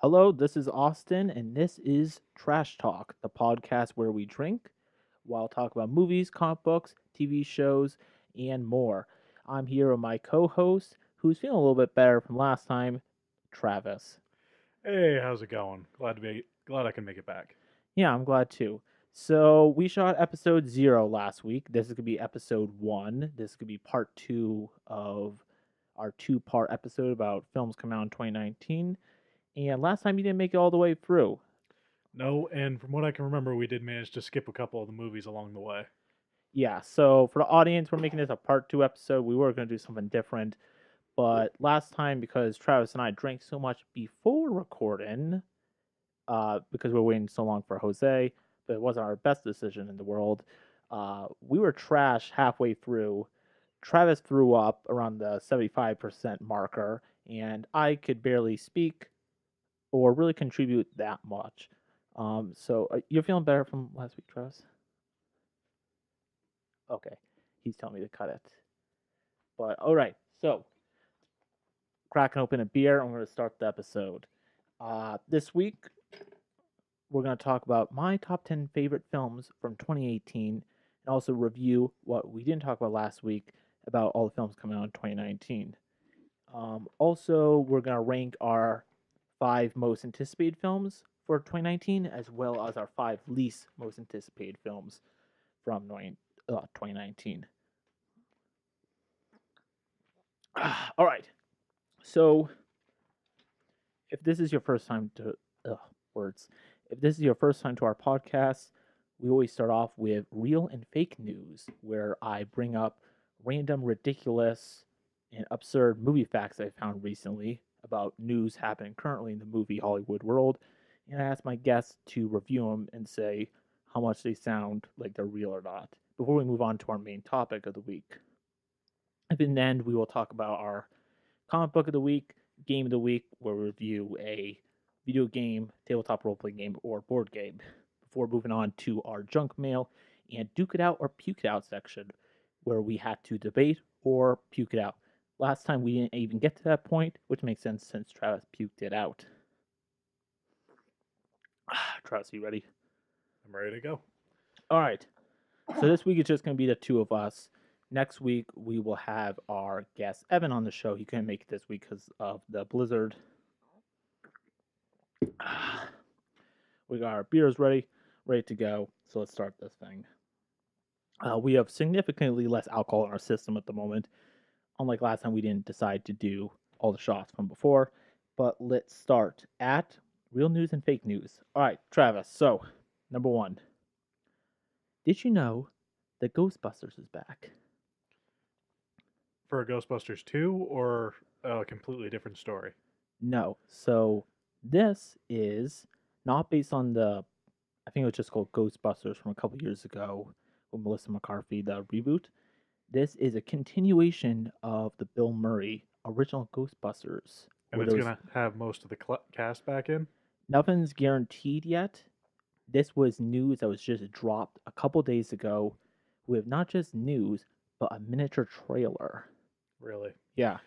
Hello, this is Austin, and this is Trash Talk, the podcast where we drink while talk about movies, comic books, TV shows, and more. I'm here with my co-host, who's feeling a little bit better from last time, Travis. Hey, how's it going? Glad I can make it back. Yeah, I'm glad too. So we shot episode 0 last week. This is gonna be episode 1. This could be part 2 of our two-part episode about films coming out in 2019. And last time you didn't make it all the way through. No, and from what I can remember, we did manage to skip a couple of the movies along the way. Yeah, so for the audience, we're making this a part 2 episode. We were going to do something different, but last time, because Travis and I drank so much before recording, because we are waiting so long for Jose, but it wasn't our best decision in the world. We were trash halfway through. Travis threw up around the 75% marker, and I could barely speak or really contribute that much. So you're feeling better from last week, Travis? Okay, he's telling me to cut it. But all right, so cracking open a beer, and we're going to start the episode. This week, we're going to talk about my top 10 favorite films from 2018 and also review what we didn't talk about last week about all the films coming out in 2019. Also, we're going to rank our 5 most anticipated films for 2019 as well as our 5 least most anticipated films from 2019. All right. So, if this is your first time to words, if this is your first time to our podcast, we always start off with real and fake news, where I bring up random, ridiculous, and absurd movie facts I found recently about news happening currently in the movie Hollywood world, and I ask my guests to review them and say how much they sound like they're real or not. Before we move on to our main topic of the week, at the end, we will talk about our comic book of the week, game of the week, where we review a video game, tabletop role playing game, or board game. Before moving on to our junk mail and duke it out or puke it out section, where we had to debate or puke it out. Last time we didn't even get to that point, which makes sense since Travis puked it out. Travis, you ready? I'm ready to go. All right. So this week it's just going to be the two of us. Next week we will have our guest Evan on the show. He couldn't make it this week because of the blizzard. We got our beers ready to go. So let's start this thing. We have significantly less alcohol in our system at the moment. Unlike last time, we didn't decide to do all the shots from before. But let's start at real news and fake news. All right, Travis. So, number one, did you know that Ghostbusters is back? For Ghostbusters 2 or a completely different story? No. So, this is not based on I think it was just called Ghostbusters from a couple years ago with Melissa McCarthy, the reboot. This is a continuation of the Bill Murray original Ghostbusters, And where it's there going was to have most of the cast back in? nothing's guaranteed yet. This was news that was just dropped a couple days ago with not just news, but a miniature trailer. Really? Yeah.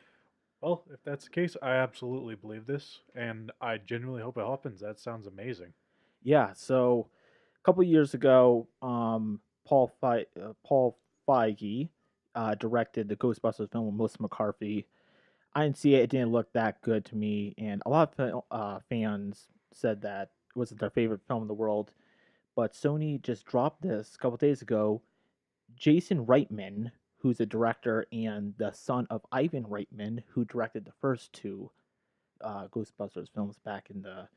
Well, if that's the case, I absolutely believe this, and I genuinely hope it happens. That sounds amazing. Yeah. So a couple years ago, Paul Feige directed the Ghostbusters film with Melissa McCarthy. I didn't see it; it didn't look that good to me, and a lot of fans said that it wasn't their favorite film in the world. But Sony just dropped this a couple days ago. Jason Reitman, who's a director and the son of Ivan Reitman, who directed the first two Ghostbusters films back in the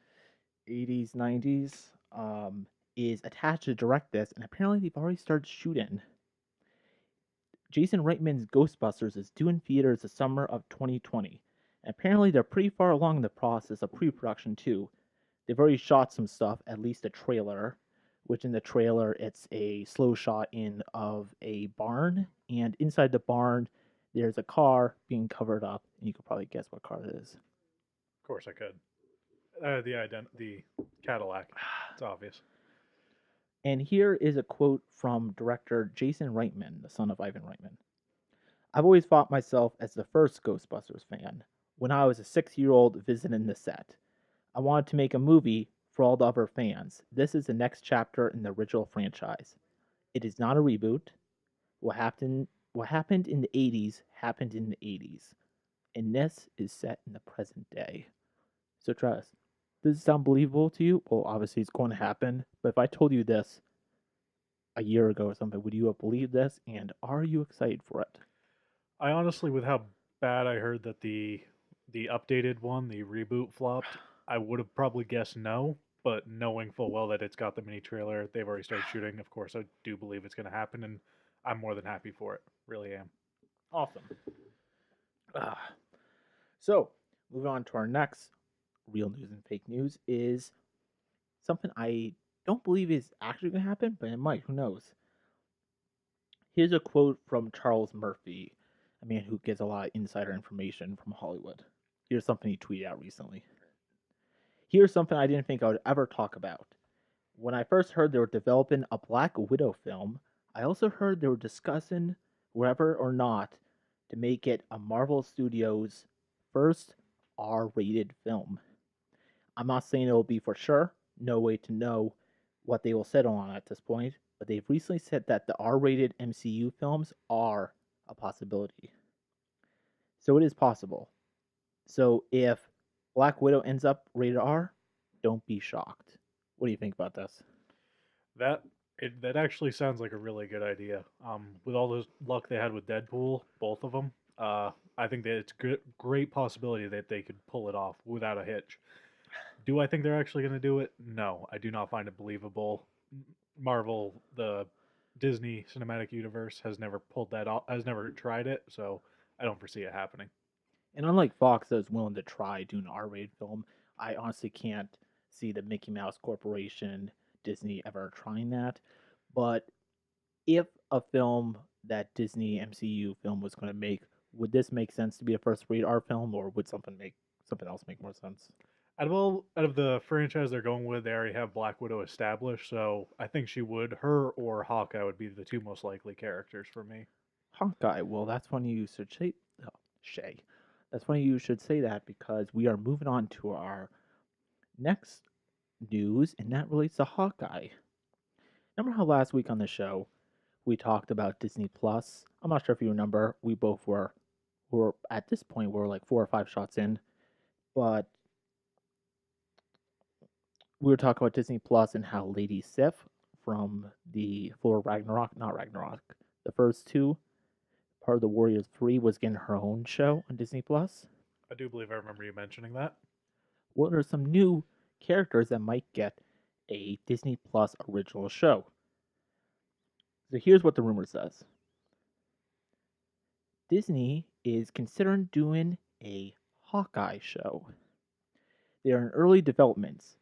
80s, 90s, is attached to direct this, and apparently they've already started shooting. Jason Reitman's Ghostbusters is due in theaters the summer of 2020. And apparently they're pretty far along in the process of pre-production too. They've already shot some stuff, at least a trailer, which in the trailer it's a slow shot in of a barn, and inside the barn there's a car being covered up, and you could probably guess what car it is. Of course I could. The Cadillac. It's obvious. And here is a quote from director Jason Reitman, the son of Ivan Reitman. I've always thought myself as the first Ghostbusters fan. When I was a 6-year-old visiting the set, I wanted to make a movie for all the other fans. This is the next chapter in the original franchise. It is not a reboot. What happened in the 80s happened in the 80s, and this is set in the present day. So Travis, does it sound believable to you? Well, obviously it's going to happen, but if I told you this a year ago or something, would you have believed this? And are you excited for it? I honestly, with how bad I heard that the updated one, the reboot flopped, I would have probably guessed no. But knowing full well that it's got the mini trailer, they've already started shooting. Of course, I do believe it's going to happen, and I'm more than happy for it. Really am. Awesome. Ah. So, moving on to our next real news and fake news is something I don't believe is actually going to happen, but it might. Who knows? Here's a quote from Charles Murphy, a man who gets a lot of insider information from Hollywood. Here's something he tweeted out recently. Here's something I didn't think I would ever talk about. When I first heard they were developing a Black Widow film, I also heard they were discussing whether or not to make it a Marvel Studios' first R rated film. I'm not saying it will be for sure, no way to know what they will settle on at this point, but they've recently said that the R rated MCU films are a possibility. So it is possible. So if Black Widow ends up rated R, don't be shocked. What do you think about this? That that actually sounds like a really good idea. With all the luck they had with Deadpool, both of them, I think that it's good, great possibility that they could pull it off without a hitch. Do I think they're actually going to do it? No, I do not find it believable. Marvel, the Disney cinematic universe, has never pulled that off, has never tried it, so I don't foresee it happening. And unlike Fox that was willing to try doing an R rated film, I honestly can't see the Mickey Mouse Corporation, Disney ever trying that. But if a film that Disney MCU film was going to make, would this make sense to be a first rated R film, or would something else make more sense? Out of the franchise they're going with, they already have Black Widow established, so I think she would. Her or Hawkeye would be the two most likely characters for me. Hawkeye. Well, that's when you should say, oh, Shay. That's when you should say that because we are moving on to our next news, and that relates to Hawkeye. Remember how last week on the show we talked about Disney Plus? I'm not sure if you remember. We both were at this point we're like 4 or 5 shots in, but we were talking about Disney Plus and how Lady Sif from the Thor Ragnarok, not Ragnarok, the first two, part of the Warriors 3 was getting her own show on Disney Plus. I do believe I remember you mentioning that. What are some new characters that might get a Disney Plus original show? So here's what the rumor says. Disney is considering doing a Hawkeye show. They are in early developments,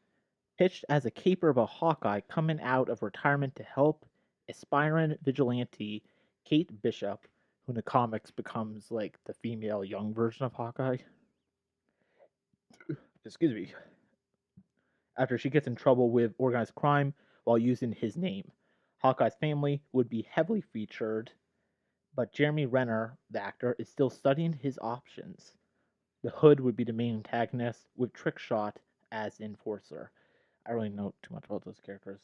pitched as a caper about Hawkeye coming out of retirement to help aspiring vigilante Kate Bishop, who in the comics becomes like the female young version of Hawkeye. Excuse me. After she gets in trouble with organized crime while using his name. Hawkeye's family would be heavily featured, but Jeremy Renner, the actor, is still studying his options. The Hood would be the main antagonist, with Trickshot as the enforcer. I don't really know too much about those characters,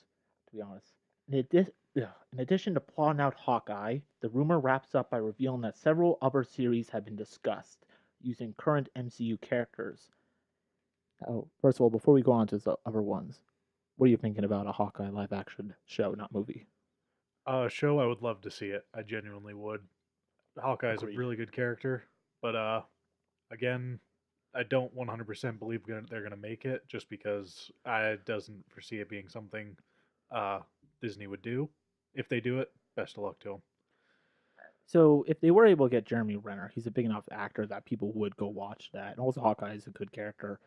to be honest. In addition to plotting out Hawkeye, the rumor wraps up by revealing that several other series have been discussed using current MCU characters. Oh, first of all, before we go on to the other ones, what are you thinking about a Hawkeye live action show, not movie? Show, I would love to see it. I genuinely would. Hawkeye is a Agreed. really good character, but again, I don't 100% believe they're gonna make it just because I doesn't foresee it being something uh, Disney would do. If they do it, best of luck to them. So if they were able to get Jeremy Renner, he's a big enough actor that people would go watch that. And also Hawkeye is a good character.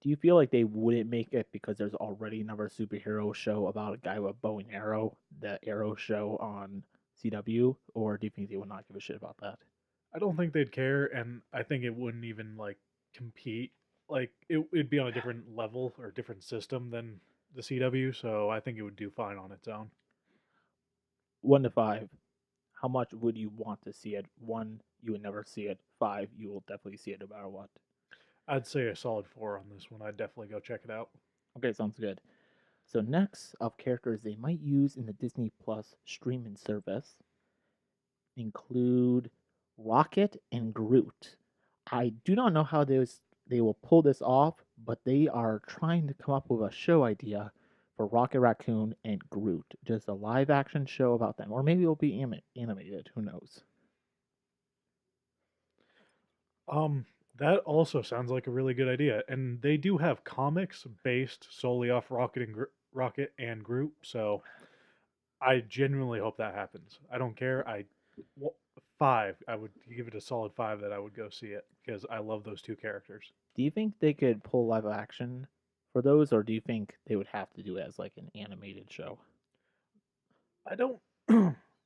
Do you feel like they wouldn't make it because there's already another superhero show about a guy with a bow and arrow, the Arrow show on CW, or do you think they would not give a shit about that? I don't think they'd care, and I think it wouldn't even like compete. Like it'd be on a different level or different system than the CW, so I think it would do fine on its own. 1 to 5, how much would you want to see it? 1, you would never see it. 5, you will definitely see it no matter what. I'd say a solid 4 on this one. I'd definitely go check it out. Okay, sounds good. So next of characters they might use in the Disney Plus streaming service include Rocket and Groot. I do not know how they will pull this off, but they are trying to come up with a show idea for Rocket Raccoon and Groot. Just a live action show about them, or maybe it'll be animated. Who knows? Um, that also sounds like a really good idea, and they do have comics based solely off Rocket and Groot. So I genuinely hope that happens. I don't care. 5. I would give it a solid 5 that I would go see it because I love those two characters. Do you think they could pull live action for those, or do you think they would have to do it as like an animated show? I don't.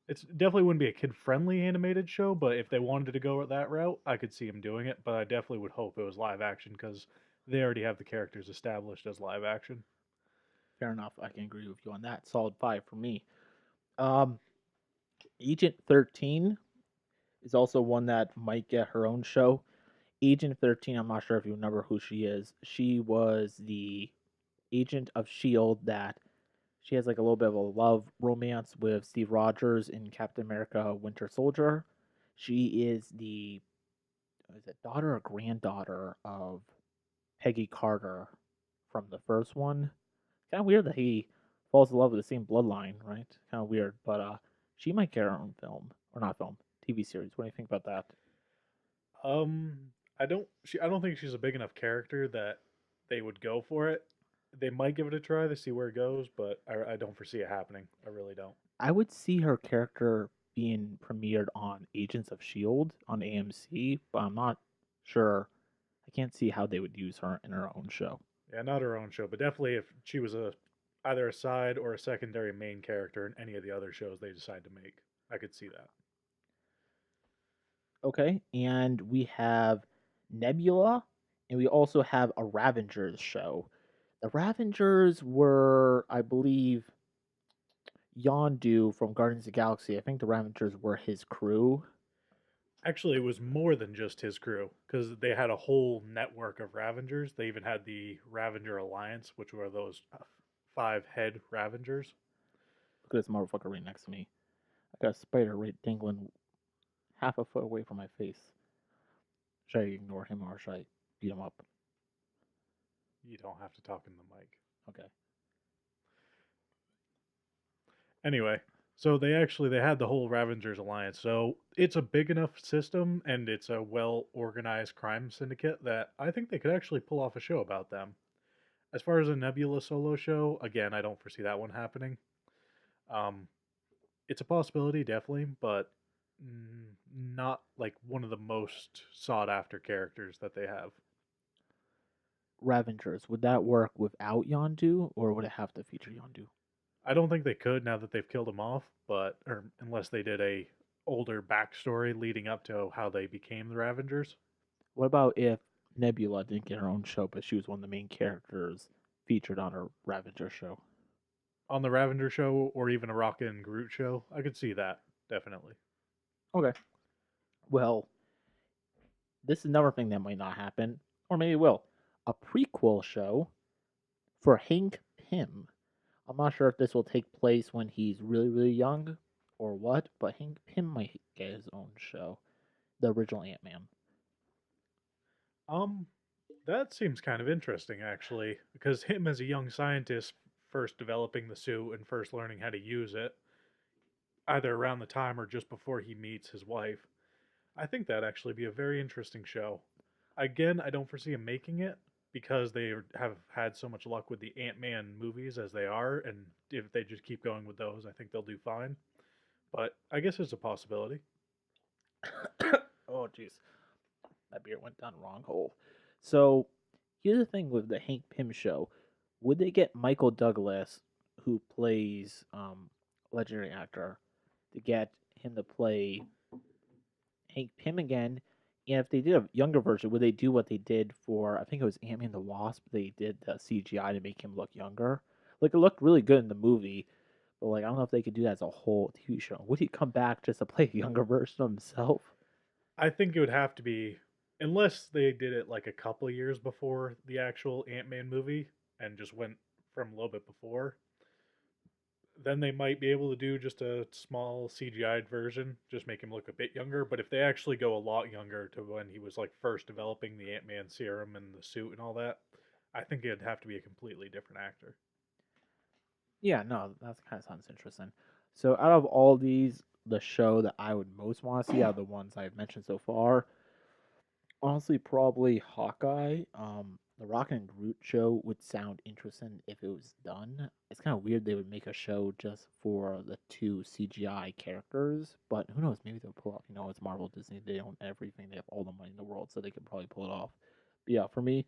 It's definitely wouldn't be a kid friendly animated show, but if they wanted to go that route, I could see them doing it. But I definitely would hope it was live action because they already have the characters established as live action. Fair enough. I can agree with you on that. Solid five for me. Um, Agent 13 is also one that might get her own show. Agent 13, I'm not sure if you remember who she is. She was the agent of S.H.I.E.L.D. that she has like a little bit of a love romance with Steve Rogers in Captain America Winter Soldier. She is the is it daughter or granddaughter of Peggy Carter from the first one. Kind of weird that he falls in love with the same bloodline, right? Kind of weird, but she might get her own film or not film, TV series. What do you think about that? Um, I don't. I don't think she's a big enough character that they would go for it. They might give it a try to see where it goes, but I don't foresee it happening. I really don't. I would see her character being premiered on Agents of Shield on AMC, but I'm not sure. I can't see how they would use her in her own show. Yeah, not her own show, but definitely if she was a either a side or a secondary main character in any of the other shows they decide to make, I could see that. Okay, and we have Nebula, and we also have a Ravengers show. The Ravengers were, I believe, Yondu from Guardians of the Galaxy. I think the Ravengers were his crew. Actually, it was more than just his crew because they had a whole network of Ravengers. They even had the Ravenger Alliance, which were those 5 head Ravengers. Look at this motherfucker right next to me. I got a spider right dangling half a foot away from my face. Should I ignore him or should I beat him up? You don't have to talk in the mic. Okay. Anyway, so they had the whole Ravengers Alliance. So it's a big enough system and it's a well organized crime syndicate that I think they could actually pull off a show about them. As far as a Nebula solo show, again, I don't foresee that one happening. Um, it's a possibility, definitely, but not like one of the most sought after characters that they have. Ravengers, would that work without Yondu or would it have to feature Yondu? I don't think they could now that they've killed him off, but or unless they did a older backstory leading up to how they became the Ravengers. What about if Nebula didn't get her own show, but she was one of the main characters featured on her Ravager show? On the Ravager show or even a Rocket and Groot show, I could see that definitely. Okay. Well, this is another thing that might not happen, or maybe it will. A prequel show for Hank Pym. I'm not sure if this will take place when he's really, really young or what, but Hank Pym might get his own show. The original Ant Man. Um, that seems kind of interesting actually, because him as a young scientist first developing the suit and first learning how to use it, either around the time or just before he meets his wife, I think that'd actually be a very interesting show. Again, I don't foresee him making it because they have had so much luck with the Ant Man movies as they are, and if they just keep going with those, I think they'll do fine. But I guess it's a possibility. Oh, jeez. That beer went down the wrong hole. So, here's the thing with the Hank Pym show. Would they get Michael Douglas, who plays legendary actor, to get him to play Hank Pym again? And if they did a younger version, would they do what they did for, I think it was Ant Man the Wasp? They did the CGI to make him look younger. Like, it looked really good in the movie, but, like, I don't know if they could do that as a whole TV show. Would he come back just to play a younger version of himself? I think it would have to be unless they did it like a couple years before the actual Ant-Man movie and just went from a little bit before, then they might be able to do just a small CGI'd version, just make him look a bit younger. But if they actually go a lot younger to when he was like first developing the Ant-Man serum and the suit and all that, I think it'd have to be a completely different actor. Yeah, no, that kind of sounds interesting. So, out of all these, the show that I would most want to see out of the ones I've mentioned so far, honestly, probably Hawkeye. The Rocket and Groot show would sound interesting if it was done. It's kind of weird they would make a show just for the two CGI characters, but who knows? Maybe they'll pull off. It's Marvel, Disney. They own everything. They have all the money in the world, so they could probably pull it off. But yeah, for me,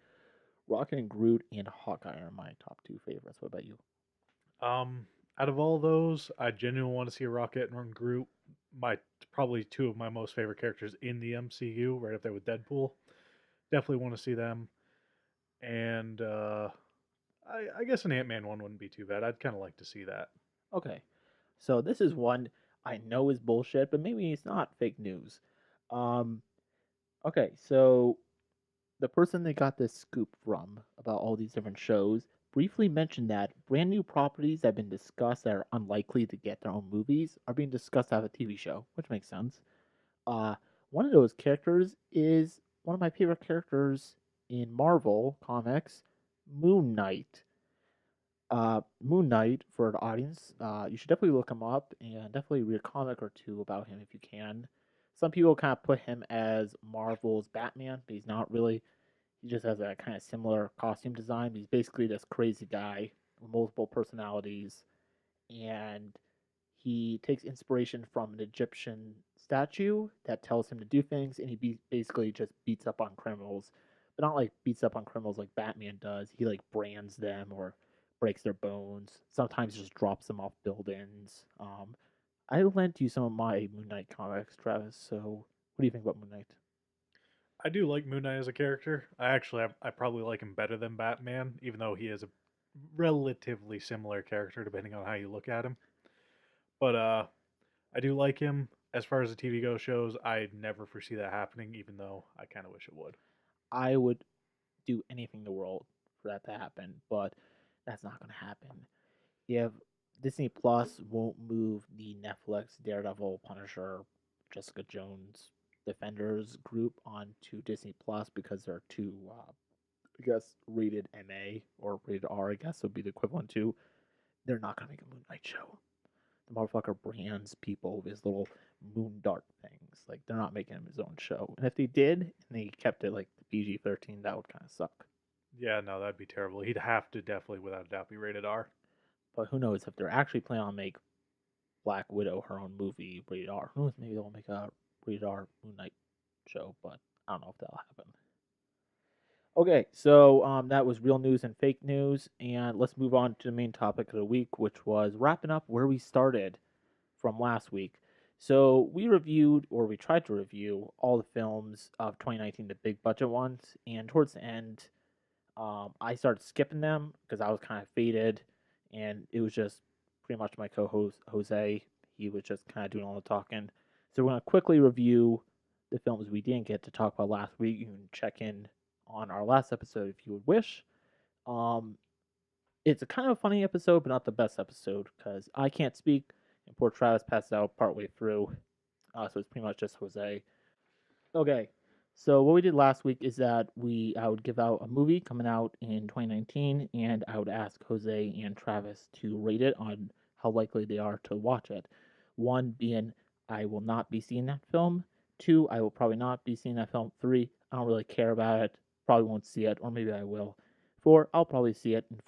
Rocket and Groot and Hawkeye are my top two favorites. What about you? Um, Out of all those, I genuinely want to see a Rocket and Groot. My Probably two of my most favorite characters in the MCU, right up there with Deadpool. Definitely want to see them. And I guess an Ant-Man one wouldn't be too bad. I'd kind of like to see that. Okay, so this is one I know is bullshit, but maybe it's not fake news. Um, okay, so the person that got this scoop from about all these different shows briefly mentioned that brand new properties that have been discussed that are unlikely to get their own movies are being discussed to have a TV show, which makes sense. Uh, One of those characters is one of my favorite characters in Marvel comics, Moon Knight. Moon Knight, for the audience, you should definitely look him up and definitely read a comic or two about him if you can. Some people kind of put him as Marvel's Batman, but he's not really. He just has a kind of similar costume design. He's basically this crazy guy with multiple personalities, and he takes inspiration from an Egyptian statue that tells him to do things, and basically just beats up on criminals, but not like beats up on criminals like Batman does. He like brands them or breaks their bones. Sometimes just drops them off buildings. I lent you some of my Moon Knight comics, Travis. So, what do you think about Moon Knight? I do like Moon Knight as a character. I probably like him better than Batman, even though he is a relatively similar character depending on how you look at him. But I do like him. As far as the TV Go shows, I never foresee that happening, even though I kind of wish it would. I would do anything in the world for that to happen, but that's not going to happen. If Disney Plus won't move the Netflix Daredevil, Punisher, Jessica Jones Defenders group onto Disney Plus because they're too, I guess, rated MA or rated R, I guess would be the equivalent to, they're not going to make a Moon Knight show. The motherfucker brands people with his little moon dart things. Like, they're not making him his own show. And if they did, and they kept it like the PG-13, that would kind of suck. Yeah, no, that'd be terrible. He'd have to definitely, without a doubt, be rated R. But who knows if they're actually planning on make Black Widow her own movie rated R. Who knows? Maybe they'll make a rated R Moon Knight show, but I don't know if that'll happen. Okay, so that was real news and fake news, and let's move on to the main topic of the week, which was wrapping up where we started from last week. So we reviewed, or we tried to review, all the films of 2019, the big budget ones, and towards the end, I started skipping them because I was kind of faded, and it was just pretty much my co-host Jose. He was just kind of doing all the talking. So we're gonna quickly review the films we didn't get to talk about last week. You can check in on our last episode if you would wish. Um, it's a kind of funny episode, but not the best episode because I can't speak, and poor Travis passed out partway through. So it's pretty much just Jose. Okay. So what we did last week is that I would give out a movie coming out in 2019, and I would ask Jose and Travis to rate it on how likely they are to watch it. One being I will not be seeing that film. Two, I will probably not be seeing that film. Three, I don't really care about it. Probably won't see it, or maybe I will. Four, I'll probably see it. And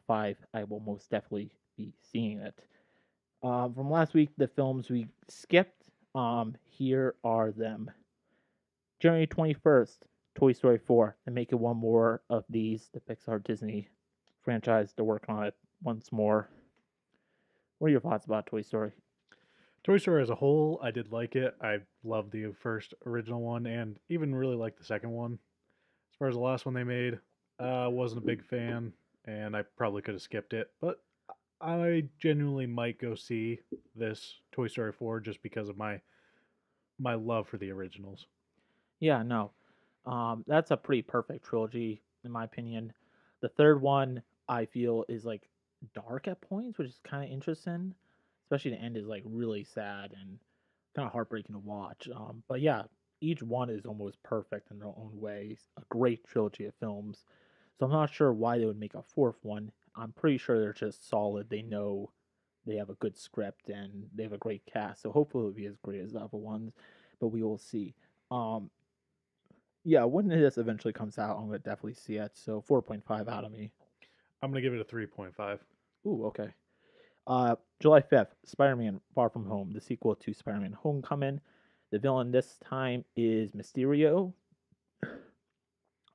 five, I will most definitely be seeing it. From last week, the films we skipped. Here are them. January 21st, Toy Story 4. They're making one more of these, the Pixar Disney franchise. They're working on it once more. What are your thoughts about Toy Story? Toy Story as a whole, I did like it. I loved the first original one and even really liked the second one. As far as the last one they made, wasn't a big fan, and I probably could have skipped it. But I genuinely might go see this Toy Story 4 just because of my love for the originals. Yeah, no. That's a pretty perfect trilogy in my opinion. The third one I feel is like dark at points, which is kind of interesting. Especially the end is like really sad and kind of heartbreaking to watch. But yeah, each one is almost perfect in their own way. A great trilogy of films. So I'm not sure why they would make a fourth one. I'm pretty sure they're just solid. They know they have a good script and they have a great cast. So hopefully it'll be as great as the other ones. But we will see. Um, yeah, when this eventually comes out, I'm gonna definitely see it. So 4.5 out of me. I'm gonna give it a 3.5. Ooh, okay. July 5th, Spider-Man: Far From Home, the sequel to Spider-Man: Homecoming. The villain this time is Mysterio.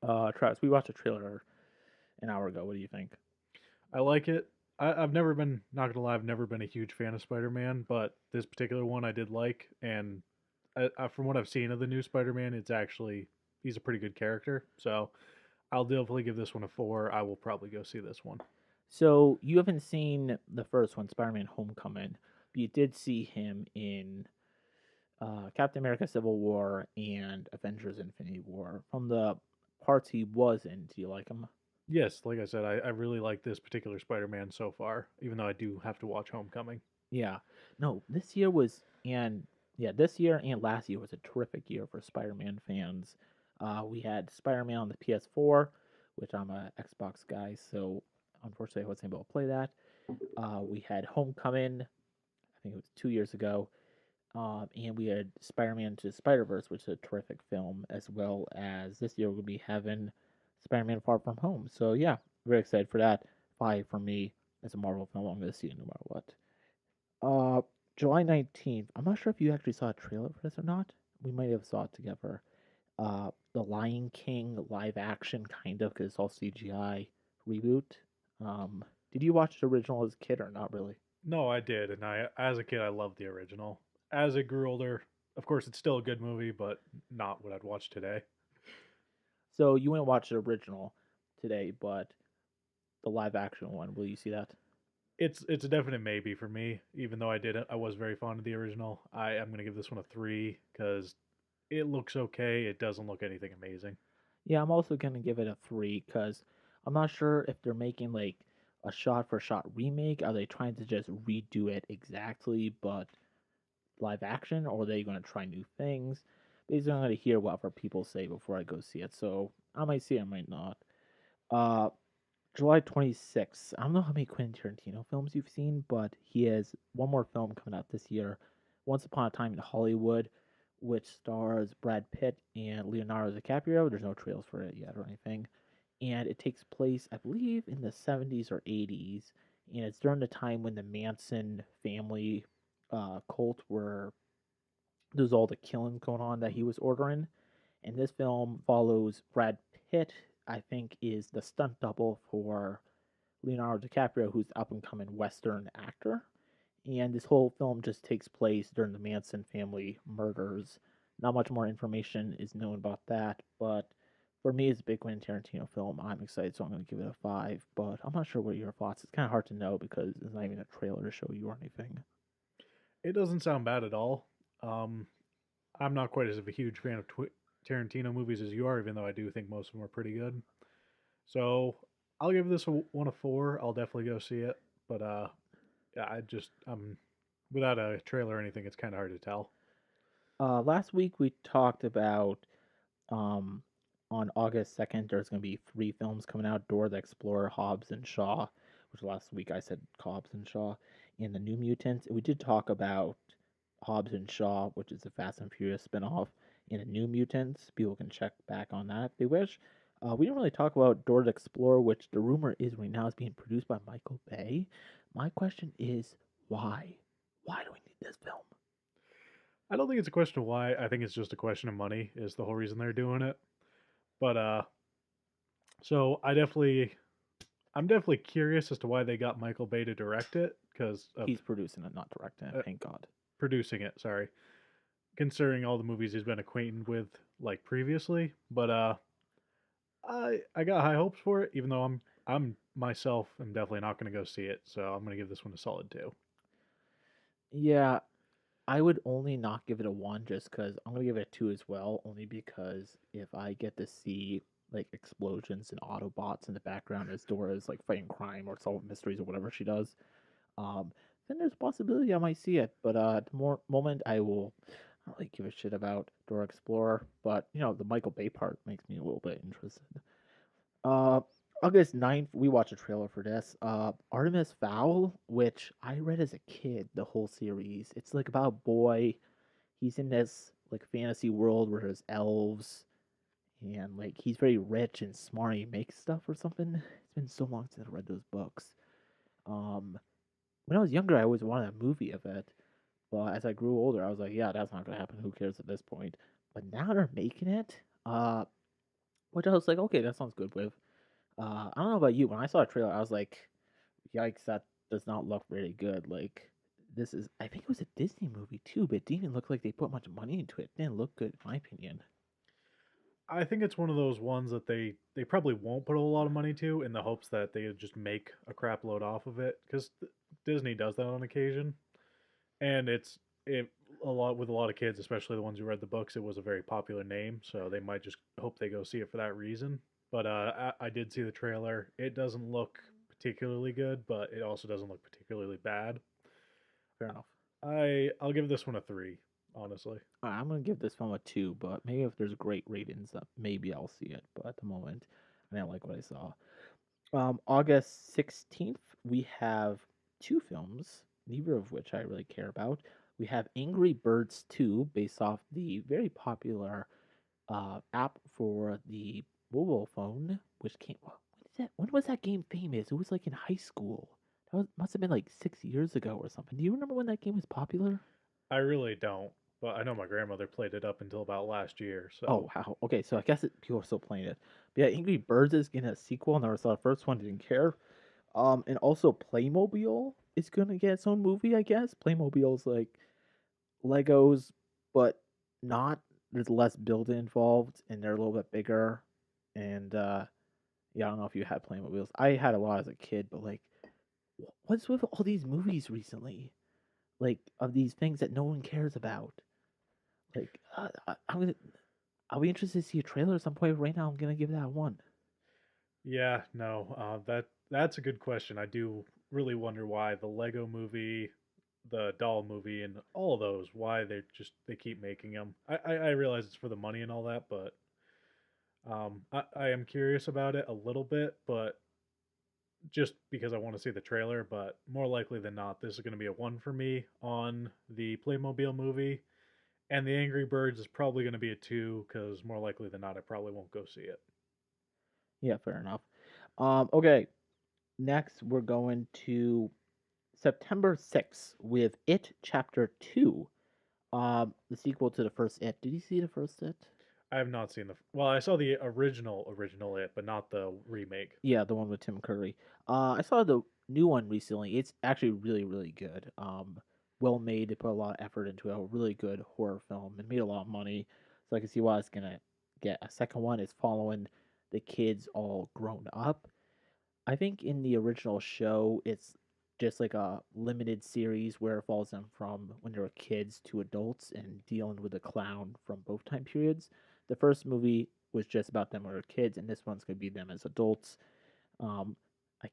Travis, we watched a trailer an hour ago. What do you think? I like it. I've never been, not gonna lie, I've never been a huge fan of Spider-Man, but this particular one I did like, and from what I've seen of the new Spider-Man, it's actually he's a pretty good character. So I'll definitely give this one a 4. I will probably go see this one. So you haven't seen the first one, Spider-Man: Homecoming, but you did see him in Captain America: Civil War and Avengers: Infinity War. From the parts he was in, do you like him? Yes, like I said, I really like this particular Spider-Man so far, even though I do have to watch Homecoming. Yeah. No, this year was and yeah, this year and last year was a terrific year for Spider-Man fans. We had Spider-Man on the PS4, which I'm a Xbox guy, so unfortunately I wasn't able to play that. We had Homecoming, I think it was 2 years ago, and we had Spider-Man to Spider-Verse, which is a terrific film, as well as this year we'll be having Spider-Man: Far From Home. So yeah, very excited for that. Five for me as a Marvel film. I'm going to see it no matter what. Uh, July 19th. I'm not sure if you actually saw a trailer for this or not. We might have saw it together. The Lion King live action, kind of, because it's all CGI reboot. Um, did you watch the original as a kid or not really? No, I did, and I as a kid I loved the original. As I grew older, of course, it's still a good movie, but not what I'd watch today. So you wouldn't watch the original today, but the live action one, will you see that? It's a definite maybe for me, even though I was very fond of the original. I am gonna give this one a 3 because it looks okay. It doesn't look anything amazing. Yeah, I'm also gonna give it a three because I'm not sure if they're making like a shot for shot remake. Are they trying to just redo it exactly, but live action, or are they going to try new things? Basically, I'm going to hear what other people say before I go see it. So I might see it, I might not. Uh, July 26th. I don't know how many Quentin Tarantino films you've seen, but he has one more film coming out this year, Once Upon a Time in Hollywood, which stars Brad Pitt and Leonardo DiCaprio. There's no trails for it yet or anything. And it takes place, I believe, in the 70s or 80s. And it's during the time when the Manson family cult were there's all the killings going on that he was ordering. And this film follows Brad Pitt, I think, is the stunt double for Leonardo DiCaprio, who's up and coming Western actor. And this whole film just takes place during the Manson family murders. Not much more information is known about that, but for me, it's a big Quentin Tarantino film. I'm excited, so I'm going to give it a five. But I'm not sure what your thoughts. It's kind of hard to know because there's not even a trailer to show you or anything. It doesn't sound bad at all. Um, I'm not quite as of a huge fan of Tarantino movies as you are, even though I do think most of them are pretty good. So I'll give this one a 4. I'll definitely go see it, but yeah, without a trailer or anything, it's kind of hard to tell. Last week we talked about Um, on August 2nd, there's going to be three films coming out: Dora the Explorer, Hobbs and Shaw, which last week I said Hobbs and Shaw, and The New Mutants. We did talk about Hobbs and Shaw, which is a Fast and Furious spinoff, and The New Mutants. People can check back on that if they wish. We didn't really talk about Dora the Explorer, which the rumor is right now is being produced by Michael Bay. My question is, why? Why do we need this film? I don't think it's a question of why. I think it's just a question of money is the whole reason they're doing it. But so I'm definitely curious as to why they got Michael Bay to direct it because of He's producing it, not directing it. uh, Thank God. producing it. Sorry, considering all the movies he's been acquainted with like previously. But I got high hopes for it, even though I'm myself am definitely not going to go see it. So I'm going to give this one a solid 2. Yeah, I would only not give it a one just because I'm gonna give it a two as well, only because if I get to see like explosions and Autobots in the background as Dora is like fighting crime or solving mysteries or whatever she does, um, then there's a possibility I might see it. But at the moment I will not really give a shit about Dora Explorer. But the Michael Bay part makes me a little bit interested. Uh, August 9th, we watched a trailer for this. Artemis Fowl, which I read as a kid, the whole series. It's like about a boy. He's in this like fantasy world where there's elves and like he's very rich and smart. He makes stuff or something. It's been so long since I read those books. Um, when I was younger, I always wanted a movie of it, but as I grew older, I was like, yeah, that's not gonna happen. Who cares at this point? But now they're making it. Which I was like, okay, that sounds good. With I don't know about you. When I saw a trailer, I was like, yikes, that does not look very good. Like, this is, I think it was a Disney movie too, but it didn't even look like they put much money into it. It didn't look good, in my opinion. I think it's one of those ones that they probably won't put a lot of money to in the hopes that they just make a crap load off of it because Disney does that on occasion, and it a lot with a lot of kids, especially the ones who read the books. It was a very popular name, so they might just hope they go see it for that reason. But I did see the trailer. It doesn't look particularly good, but it also doesn't look particularly bad. Fair enough. I'll give this one a three, honestly. I'm gonna give this film a two, but maybe if there's great ratings, maybe I'll see it. But at the moment, I didn't like what I saw. August 16th, we have two films, neither of which I really care about. We have Angry Birds 2, based off the very popular app for the mobile phone, which came. When was that game famous? It was like in high school. That must have been like 6 years ago or something. Do you remember when that game was popular? I really don't, but I know my grandmother played it up until about last year. Oh So wow. Okay, so I guess people are still playing it. But yeah, Angry Birds is getting a sequel. Never saw the first one. Didn't care. And also Playmobil is gonna get its own movie. I guess Playmobil's like Legos, but not. There's less building involved, and they're a little bit bigger. And yeah, I don't know if you had Playmobiles. I had a lot as a kid, but like, what's with all these movies recently? Like of these things that no one cares about. Like, I'll be interested to see a trailer at some point. Right now, I'm gonna give that a one. yeah, no, that's a good question. I do really wonder why the Lego movie, the doll movie, and all of those why they keep making them. I realize it's for the money and all that, but I am curious about it a little bit, but just because I want to see the trailer. But more likely than not, this is going to be a one for me on the Playmobil movie. And the Angry Birds is probably going to be a two because more likely than not, I probably won't go see it. Yeah, fair enough. Okay. Next, we're going to September 6th with It Chapter 2. The sequel to the first It. Did you see the first It? I have not seen the. Well, I saw the original It, but not the remake. Yeah, the one with Tim Curry. I saw the new one recently. It's actually really, really good. Well made. They put a lot of effort into a really good horror film and made a lot of money. So I can see why it's gonna get a second one. It's following the kids all grown up. I think in the original show, it's just like a limited series where it follows them from when they were kids to adults and dealing with the clown from both time periods. The first movie was just about them when they were kids, and this one's gonna be them as adults. Um, I,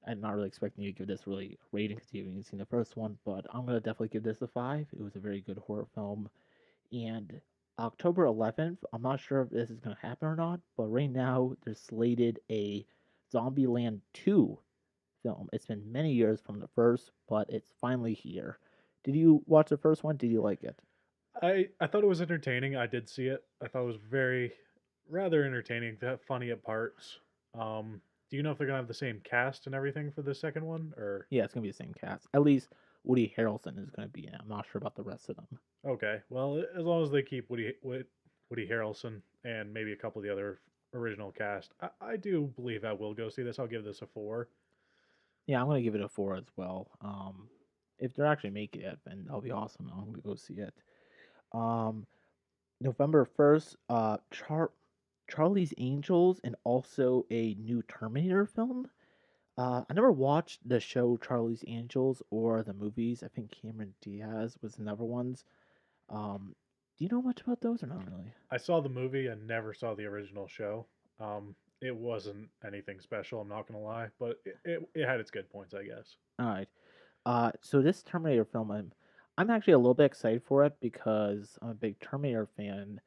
I'm not really expecting you to give this really a rating because you haven't seen the first one, but I'm gonna definitely give this a five. It was a very good horror film, and October 11th, I'm not sure if this is gonna happen or not, but right now there's slated a Zombieland 2 film. It's been many years from the first, but it's finally here. Did you watch the first one? Did you like it? I thought it was entertaining. I did see it. I thought it was very rather entertaining, funny at parts. Do you know if they're gonna have the same cast and everything for the second one, or Yeah, it's gonna be the same cast. At least Woody Harrelson is gonna be in it. I'm not sure about the rest of them. okay? Well, as long as they keep Woody Harrelson and maybe a couple of the other original cast, I do believe I will go see this. I'll give this a four. Yeah, I'm gonna give it a four as well. If they're actually making it, then that'll be awesome. I'm gonna go see it. Um, November 1st, Charlie's Angels and also a new Terminator film. I never watched the show Charlie's Angels or the movies. I think Cameron Diaz was another ones. Do you know much about those or not really? I saw the movie and never saw the original show. It wasn't anything special, I'm not gonna lie, but it had its good points, I guess. All right. So this Terminator film, I'm actually a little bit excited for it because I'm a big Terminator fan,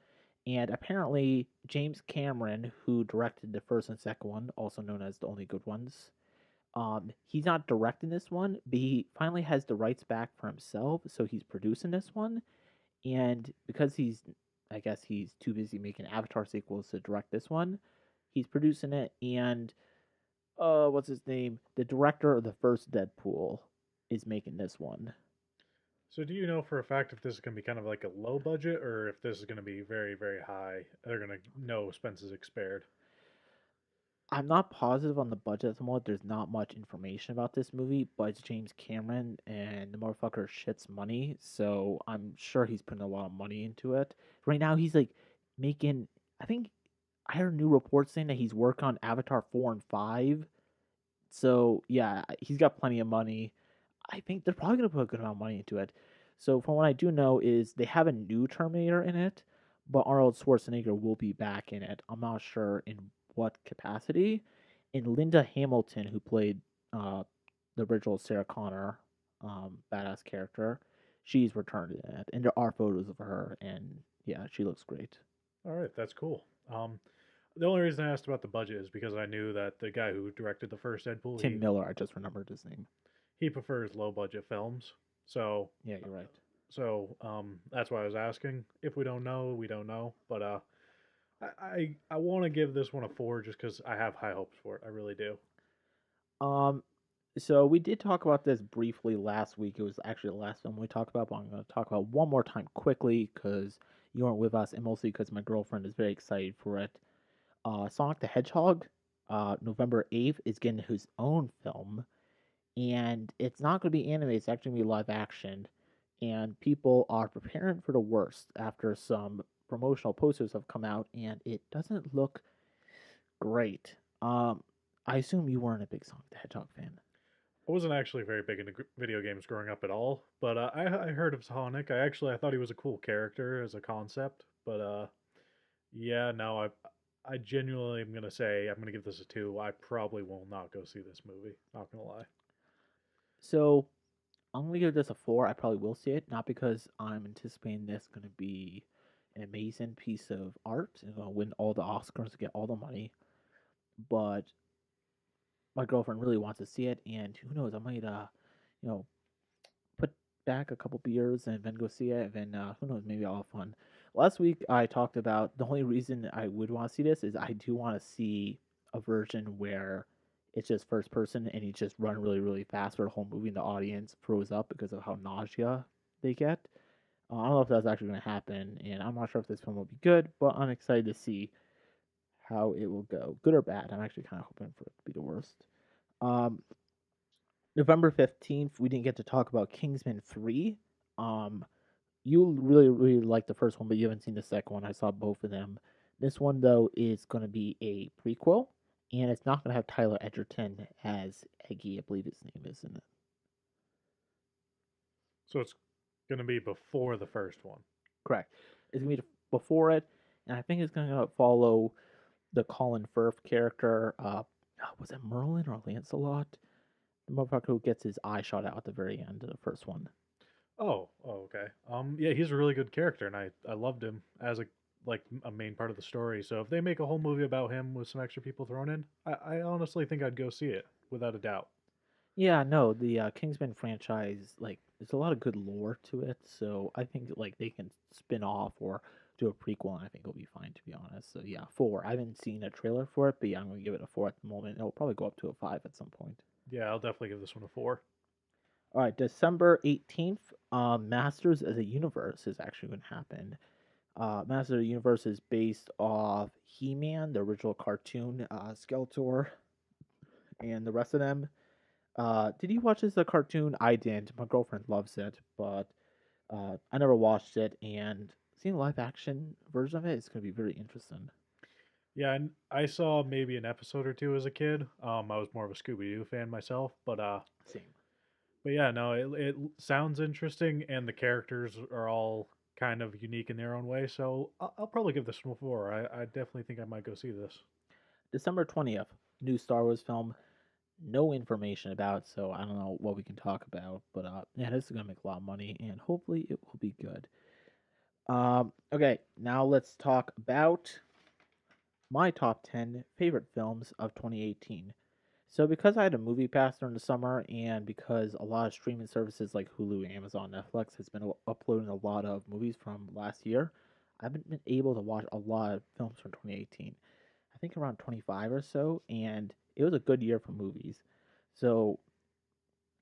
and apparently James Cameron, who directed the first and second one, also known as the only good ones, he's not directing this one, but he finally has the rights back for himself, so he's producing this one, and because I guess he's too busy making Avatar sequels to direct this one, he's producing it, and what's his name? The director of the first Deadpool is making this one. So do you know for a fact if this is gonna be kind of like a low budget or if this is gonna be very, very high? They're gonna no expenses spared. I'm not positive on the budget at the moment. There's not much information about this movie, but it's James Cameron, and the motherfucker shits money, so I'm sure he's putting a lot of money into it. Right now, he's like making. I think I heard new reports saying that he's working on Avatar 4 and 5. So yeah, he's got plenty of money. I think they're probably gonna put a good amount of money into it. So from what I do know is they have a new Terminator in it, but Arnold Schwarzenegger will be back in it. I'm not sure in what capacity. And Linda Hamilton, who played uh, the original Sarah Connor, badass character, she's returned in it, and there are photos of her, and yeah, she looks great. All right, that's cool. The only reason I asked about the budget is because I knew that the guy who directed the first Deadpool, Tim Miller, I just remembered his name. he prefers low budget films. So Yeah, you're right. that's why I was asking. If we don't know, we don't know. But I want to give this one a 4 just because I have high hopes for it. I really do. Um, So we did talk about this briefly last week. It was actually the last film we talked about, but I'm going to talk about one more time quickly because you weren't with us, and mostly because my girlfriend is very excited for it. Sonic the Hedgehog, November 8th, is getting his own film, and it's not going to be anime. It's actually going to be live action, and people are preparing for the worst after some promotional posters have come out, and it doesn't look great. I assume you weren't a big Sonic the Hedgehog fan. I wasn't actually very big into video games growing up at all, but I heard of Sonic. I thought he was a cool character as a concept, but yeah, no, I genuinely am gonna say I'm gonna give this a 2. I probably will not go see this movie. Not gonna lie. So I'm gonna give this a 4. I probably will see it, not because I'm anticipating this gonna be an amazing piece of art and gonna win all the Oscars and get all the money, but my girlfriend really wants to see it, and who knows, I might you know, put back a couple beers and then go see it, and then who knows, maybe I'll have fun. Last week I talked about the only reason I would want to see this is I do want to see a version where it's just first person and you just run really really fast for the whole movie and the audience froze up because of how nausea they get. I don't know if that's actually going to happen, and I'm not sure if this film will be good, but I'm excited to see how it will go, good or bad. I'm actually kind of hoping for it to be the worst. Um, November 15th, we didn't get to talk about Kingsman 3. Um, you really, really like the first one, but you haven't seen the second one. I saw both of them. This one, though, is going to be a prequel, and it's not going to have Tyler Edgerton as Eggy, I believe his name is in it. So it's gonna be before the first one. Correct. It's going to be before it, and I think it's going to follow the Colin Firth character. Was it Merlin or Lancelot? The motherfucker who gets his eye shot out at the very end of the first one. Oh, okay. Yeah, he's a really good character, and I loved him as a main part of the story. So if they make a whole movie about him with some extra people thrown in, I honestly think I'd go see it without a doubt. Yeah, no, the Kingsman franchise, like, there's a lot of good lore to it, so I think like they can spin off or do a prequel, and I think it'll be fine, to be honest. So yeah, 4. I haven't seen a trailer for it, but yeah, I'm gonna give it a 4 at the moment. It'll probably go up to a 5 at some point. Yeah, I'll definitely give this one a 4. All right, December 18th, Masters of the Universe is actually going to happen. Masters of the Universe is based off He-Man, the original cartoon, Skeletor, and the rest of them. Did you watch this a cartoon? I didn't. My girlfriend loves it, but I never watched it. And seeing a live action version of it is going to be very interesting. Yeah, and I saw maybe an episode or two as a kid. I was more of a Scooby Doo fan myself, Same. but yeah, no, it sounds interesting, and the characters are all kind of unique in their own way. So I'll probably give this one a four. I definitely think I might go see this. December 20th, new Star Wars film. No information about, so I don't know what we can talk about. But yeah, this is gonna make a lot of money, and hopefully it will be good. Okay, now let's talk about my top 10 favorite films of 2018. So, because I had a movie pass during the summer, and because a lot of streaming services like Hulu, Amazon, Netflix has been uploading a lot of movies from last year, I haven't been able to watch a lot of films from 2018. I think around 25 or so, and it was a good year for movies. So,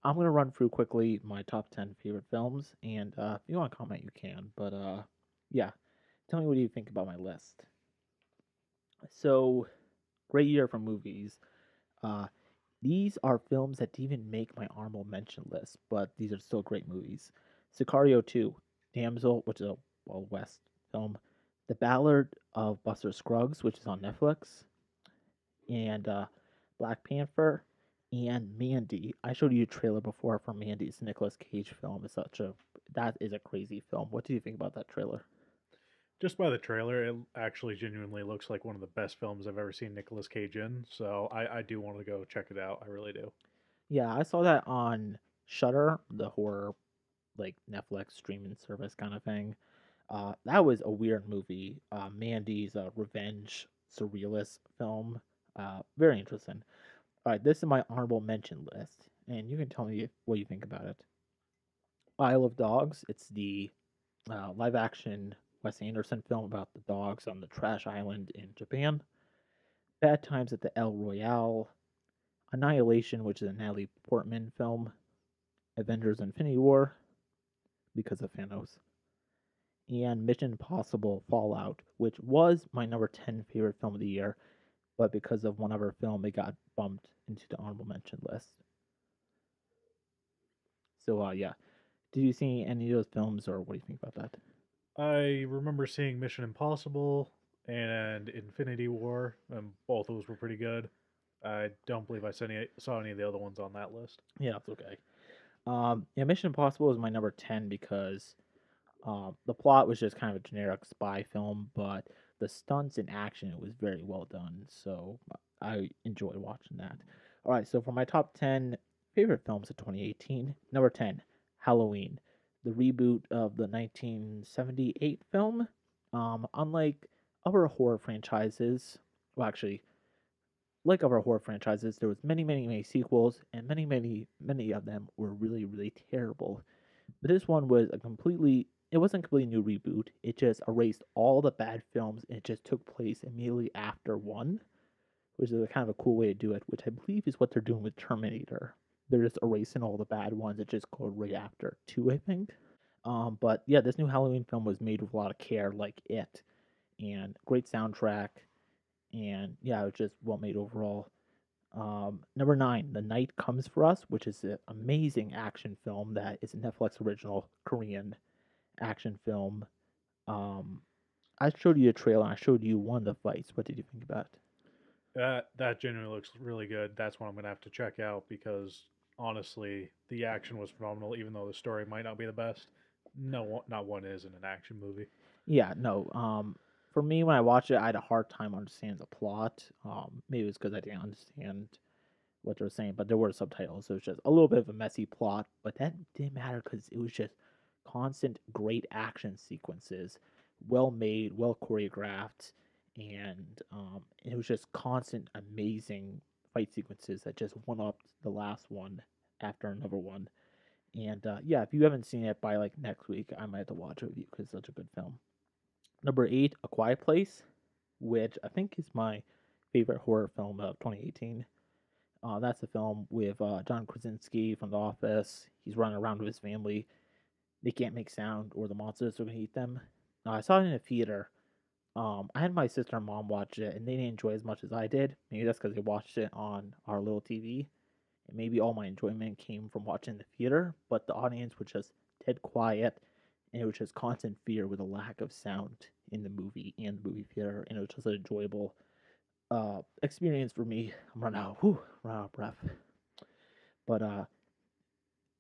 I'm going to run through quickly my top 10 favorite films, and if you want to comment, you can. But yeah, tell me what you think about my list. So, great year for movies. Uh, these are films that didn't even make my honorable mention list, but these are still great movies. Sicario 2, Damsel, which is a Wild West film, The Ballad of Buster Scruggs, which is on Netflix, and Black Panther, and Mandy. I showed you a trailer before for Mandy's Nicolas Cage film. It's such a that is a crazy film. What do you think about that trailer? Just by the trailer, it actually genuinely looks like one of the best films I've ever seen Nicolas Cage in. So I do want to go check it out. I really do. Yeah, I saw that on Shutter, the horror like Netflix streaming service kind of thing. That was a weird movie. Mandy's revenge surrealist film. Very interesting. All right, this is my honorable mention list, and you can tell me what you think about it. Isle of Dogs. It's the live action Wes Anderson film about the dogs on the trash island in Japan. Bad Times at the El Royale. Annihilation, which is a Natalie Portman film. Avengers Infinity War, because of Thanos. And Mission Impossible Fallout, which was my number 10 favorite film of the year, but because of one other film, it got bumped into the honorable mention list. So, yeah. Did you see any of those films, or what do you think about that? I remember seeing Mission Impossible and Infinity War, and both of those were pretty good. I don't believe I saw any of the other ones on that list. Yeah, it's okay. Yeah, Mission Impossible is my number 10 because the plot was just kind of a generic spy film, but the stunts and action was very well done. So I enjoyed watching that. All right, so for my top 10 favorite films of 2018, number 10, Halloween, the reboot of the 1978 film. Unlike other horror franchises, well, actually, like other horror franchises, there was many sequels, and many of them were really terrible. But this one was a completely it wasn't a completely new reboot. It just erased all the bad films and it just took place immediately after one, which is a kind of a cool way to do it, which I believe is what they're doing with Terminator. They're just erasing all the bad ones. It just go right after two, I think. But yeah, this new Halloween film was made with a lot of care, like it, and great soundtrack, and yeah, it was just well made overall. Number 9, The Night Comes for Us, which is an amazing action film that is a Netflix original Korean action film. Um, I showed you a trailer. And I showed you one of the fights. What did you think about it? That genuinely looks really good. That's one I'm gonna have to check out because honestly, the action was phenomenal. Even though the story might not be the best, not one is in an action movie. Yeah, no. For me, when I watched it, I had a hard time understanding the plot. Maybe it was because I didn't understand what they were saying, but there were subtitles, so it was just a little bit of a messy plot. But that didn't matter because it was just constant great action sequences, well made, well choreographed, and it was just constant amazing fight sequences that just one up the last one after another one. And yeah, if you haven't seen it by like next week, I might have to watch it with you because it's such a good film. Number 8, A Quiet Place, which I think is my favorite horror film of 2018. That's a film with John Krasinski from The Office. He's running around with his family. They can't make sound, or the monsters are going to eat them. I saw it in a theater. I had my sister and mom watch it, and they didn't enjoy it as much as I did. Maybe that's because they watched it on our little TV, and maybe all my enjoyment came from watching the theater. But the audience was just dead quiet, and it was just constant fear with a lack of sound in the movie and the movie theater, and it was just enjoyable. experience for me. I'm running out of breath. But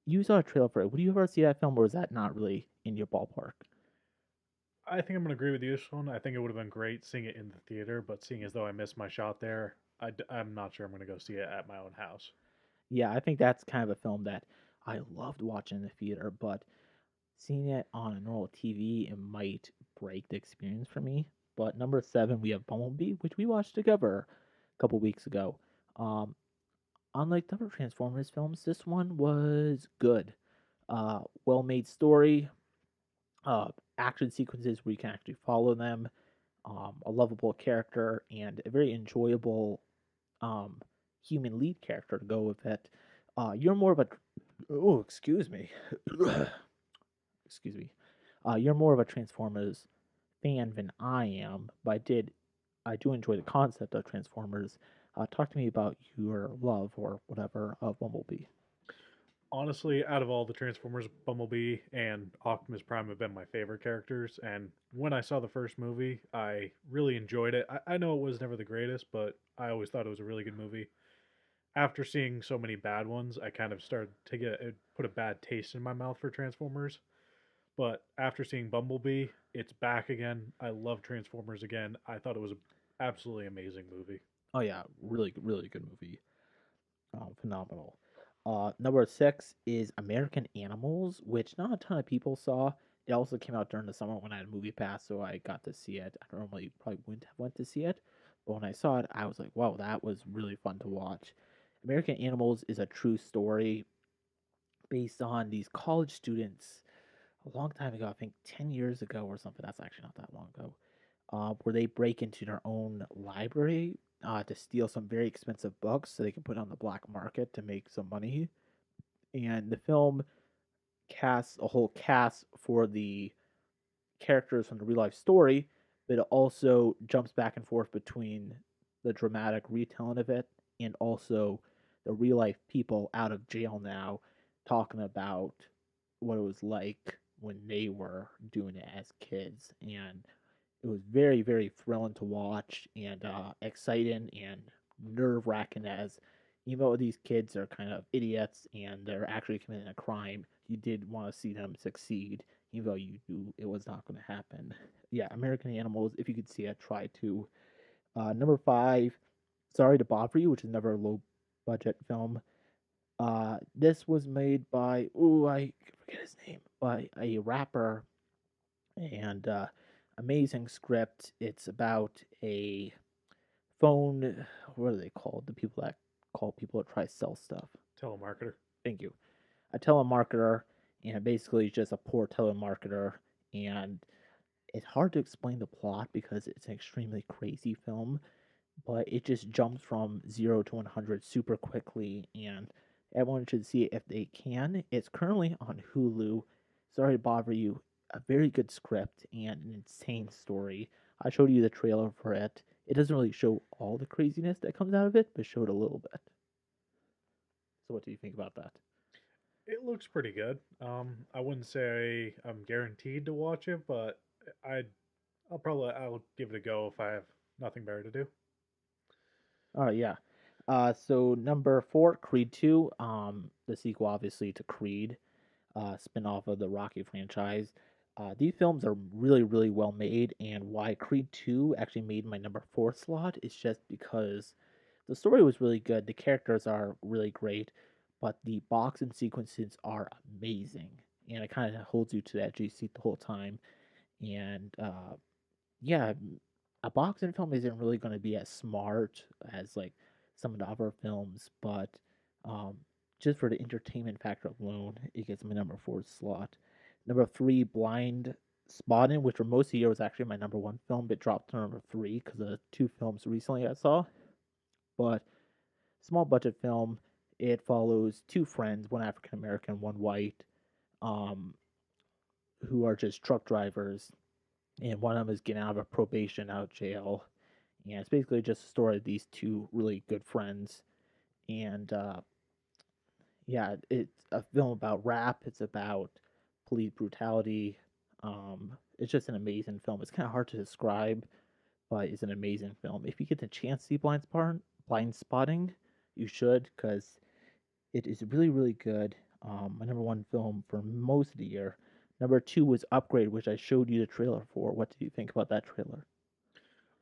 you saw a trailer for it. Would you ever see that film, or is that not really in your ballpark? I think I'm gonna agree with you, Sean. I think it would have been great seeing it in the theater, but seeing as though I missed my shot there, I'm not sure I'm gonna go see it at my own house. Yeah, I think that's kind of a film that I loved watching in the theater, but seeing it on a normal TV, it might break the experience for me. But number seven, we have Bumblebee, which we watched together a couple weeks ago. Um, Unlike the other Transformers films, this one was good. Well made story, action sequences where you can actually follow them, a lovable character, and a very enjoyable um, human lead character to go with it. You're more of a oh, excuse me, excuse me. You're more of a Transformers fan than I am, but I do enjoy the concept of Transformers. Talk to me about your love or whatever of Bumblebee. Honestly, out of all the Transformers, Bumblebee and Optimus Prime have been my favorite characters. And when I saw the first movie, I really enjoyed it. I know it was never the greatest, but I always thought it was a really good movie. After seeing so many bad ones, I kind of started to put a bad taste in my mouth for Transformers. But after seeing Bumblebee, it's back again. I love Transformers again. I thought it was an absolutely amazing movie. Oh yeah, really good movie. Phenomenal. Number six is American Animals, which not a ton of people saw. It also came out during the summer when I had a movie pass, so I got to see it. I normally probably wouldn't have went to see it, but when I saw it, I was like, wow, that was really fun to watch. American Animals is a true story based on these college students a long time ago, I think 10 years ago or something. That's actually not that long ago, where they break into their own library to steal some very expensive books so they can put it on the black market to make some money. And the film casts a whole cast for the characters from the real life story, but it also jumps back and forth between the dramatic retelling of it and also the real life people out of jail now talking about what it was like when they were doing it as kids. And it was very thrilling to watch and exciting and nerve wracking as even though these kids are kind of idiots and they're actually committing a crime, you did want to see them succeed, even though you knew it was not going to happen. Yeah, American Animals, if you could see it, try to. Number five, Sorry to Bother You, which is never a low budget film. This was made by, I forget his name, by a rapper and amazing script. It's about a phone. What are they called? The people that call people to try to sell stuff. Telemarketer. Thank you. A telemarketer, and basically just a poor telemarketer. And it's hard to explain the plot because it's an extremely crazy film, but it just jumps from 0 to 100 super quickly, and everyone should see it if they can. It's currently on Hulu. Sorry to bother you. A very good script and an insane story. I showed you the trailer for it. It doesn't really show all the craziness that comes out of it, but showed a little bit. So, what do you think about that? It looks pretty good. I wouldn't say I'm guaranteed to watch it, but I I'll give it a go if I have nothing better to do. Oh yeah. So number four, Creed 2, the sequel obviously to Creed, spin-off of the Rocky franchise. These films are really well made, and why Creed 2 actually made my number four slot is just because the story was really good, the characters are really great, but the boxing sequences are amazing, and it kind of holds you to that G seat the whole time. And yeah, a boxing film isn't really going to be as smart as like some of the other films, but um, just for the entertainment factor alone, it gets my number four slot. Number three, Blind Spotting, which for most of the year was actually my number one film, but dropped to number three because of two films recently I saw. But small budget film. It follows two friends, one African American, one white, um, who are just truck drivers, and one of them is getting out of a probation out of jail. And it's basically just a story of these two really good friends. And yeah, it's a film about rap. It's about police brutality. It's just an amazing film. It's kind of hard to describe, but it's an amazing film. If you get the chance to see Blind Spotting, you should, because it is really, really good. My number one film for most of the year. Number two was Upgrade, which I showed you the trailer for. What did you think about that trailer?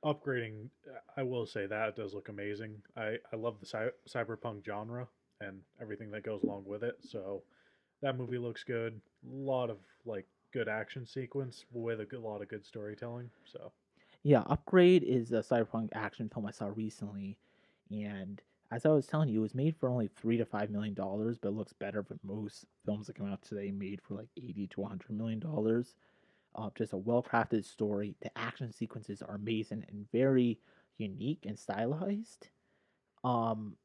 Upgrading, I will say that does look amazing. I love the cyberpunk genre and everything that goes along with it. So that movie looks good. A lot of like good action sequence with a lot of good storytelling. So Yeah, Upgrade is a cyberpunk action film I saw recently, and as I was telling you, it was made for only $3 to $5 million, but it looks better than most films that come out today, made for like 80 to $100 million. Just a well crafted story. The action sequences are amazing and very unique and stylized. Um,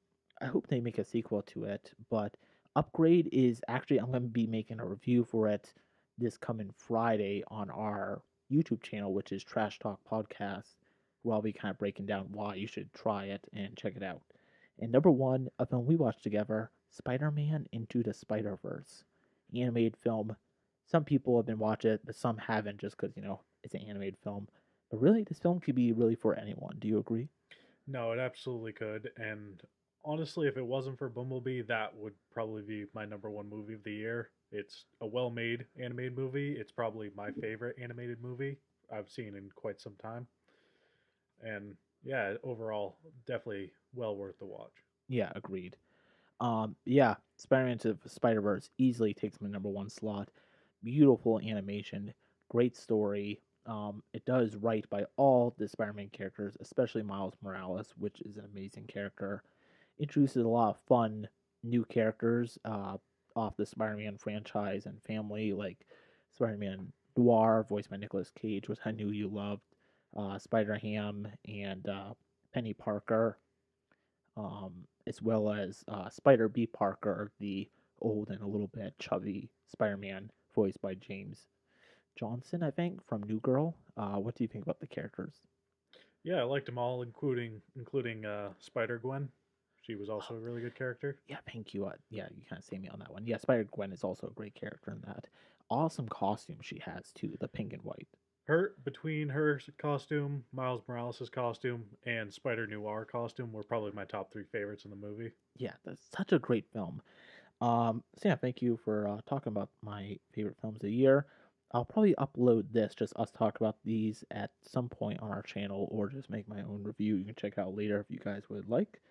I hope they make a sequel to it, but Upgrade is actually I'm going to be making a review for it this coming Friday on our YouTube channel, which is Trash Talk Podcast, where I'll be kind of breaking down why you should try it and check it out. And number one, a film we watched together, Spider-Man Into the Spider-Verse, animated film. Some people have been watching it, but some haven't, just because it's an animated film. But really, this film could be really for anyone. Do you agree? no, it absolutely could. And honestly, if it wasn't for Bumblebee, that would probably be my number one movie of the year. It's a well-made animated movie. It's probably my favorite animated movie I've seen in quite some time. And yeah, overall, definitely well worth the watch. Yeah, agreed. Yeah, Spider-Man Into the Spider-Verse easily takes my number one slot. Beautiful animation, great story. It does right by all the Spider-Man characters, especially Miles Morales, which is an amazing character. Introduces a lot of fun new characters off the Spider-Man franchise and family, like Spider-Man Noir, voiced by Nicolas Cage, which I knew you loved. Spider-Ham and Penny Parker, as well as Spider B. Parker, the old and a little bit chubby Spider Man, voiced by James Johnson, I think, from New Girl. What do you think about the characters? Yeah, I liked them all, including Spider Gwen. She was Oh, also a really good character. yeah, thank you. Yeah, you kind of saved me on that one. Yeah, Spider Gwen is also a great character in that. Awesome costume she has too, the pink and white. Her between her costume, Miles Morales' costume, and Spider Noir costume were probably my top three favorites in the movie. Yeah, that's such a great film. So yeah, thank you for talking about my favorite films of the year. I'll probably upload this, just us talk about these at some point on our channel, or just make my own review. You can check out later if you guys would like.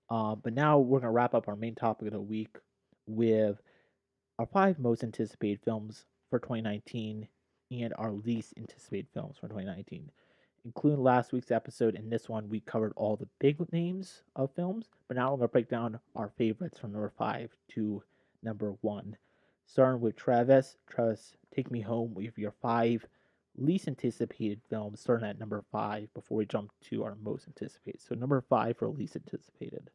But now we're gonna wrap up our main topic of the week with our five most anticipated films for 2019 and our least anticipated films for 2019. Including last week's episode and this one, we covered all the big names of films, but now we're going to break down our favorites from number five to number one. Starting with Travis. Travis, take me home with your five least anticipated films, starting at number five before we jump to our most anticipated. So, number five for least anticipated.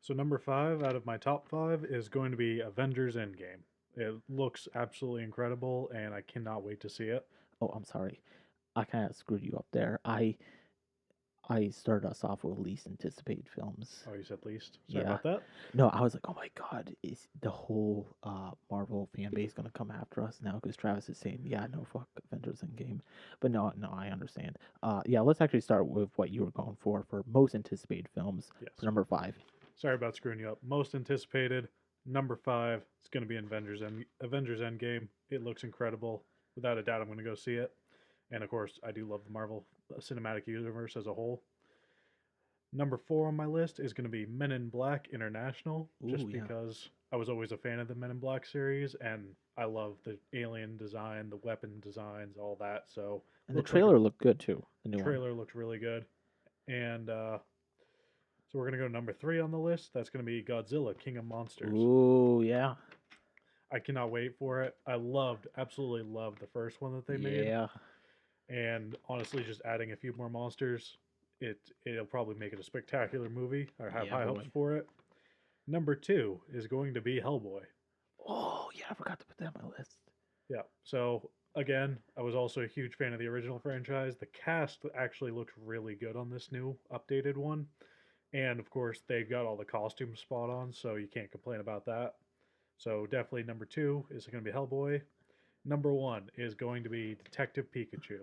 So number five out of my top five is going to be Avengers Endgame. It looks absolutely incredible, and I cannot wait to see it. Oh, I'm sorry. I kind of screwed you up there. I started us off with least anticipated films. Oh, you said least. Sorry Yeah. about that. No, I was like, oh my god, is the whole Marvel fan base gonna come after us now? Because Travis is saying, yeah, no, fuck Avengers Endgame. But no, no, I understand. Yeah, let's actually start with what you were going for most anticipated films for Yes. number five. Sorry about screwing you up. Most anticipated number five. It's going to be Avengers Endgame. It looks incredible. Without a doubt, I'm going to go see it. And of course, I do love the Marvel Cinematic Universe as a whole. Number four on my list is going to be Men in Black International, Ooh, just yeah. because I was always a fan of the Men in Black series, and I love the alien design, the weapon designs, all that. So And the looks like a trailer looked good too, the new one. trailer looked really good. And so we're gonna go number three on the list. That's gonna be Godzilla, King of Monsters. Ooh, yeah. I cannot wait for it. Absolutely loved the first one that they made, Yeah. and honestly, just adding a few more monsters, it'll probably make it a spectacular movie. I have Yeah, high hopes boy. for it. Number two is going to be Hellboy. Oh, yeah, I forgot to put that on my list. Yeah. So again, I was also a huge fan of the original franchise. The cast actually looks really good on this new updated one. And of course, they've got all the costumes spot on, so you can't complain about that. So definitely number two is going to be Hellboy. Number one is going to be Detective Pikachu.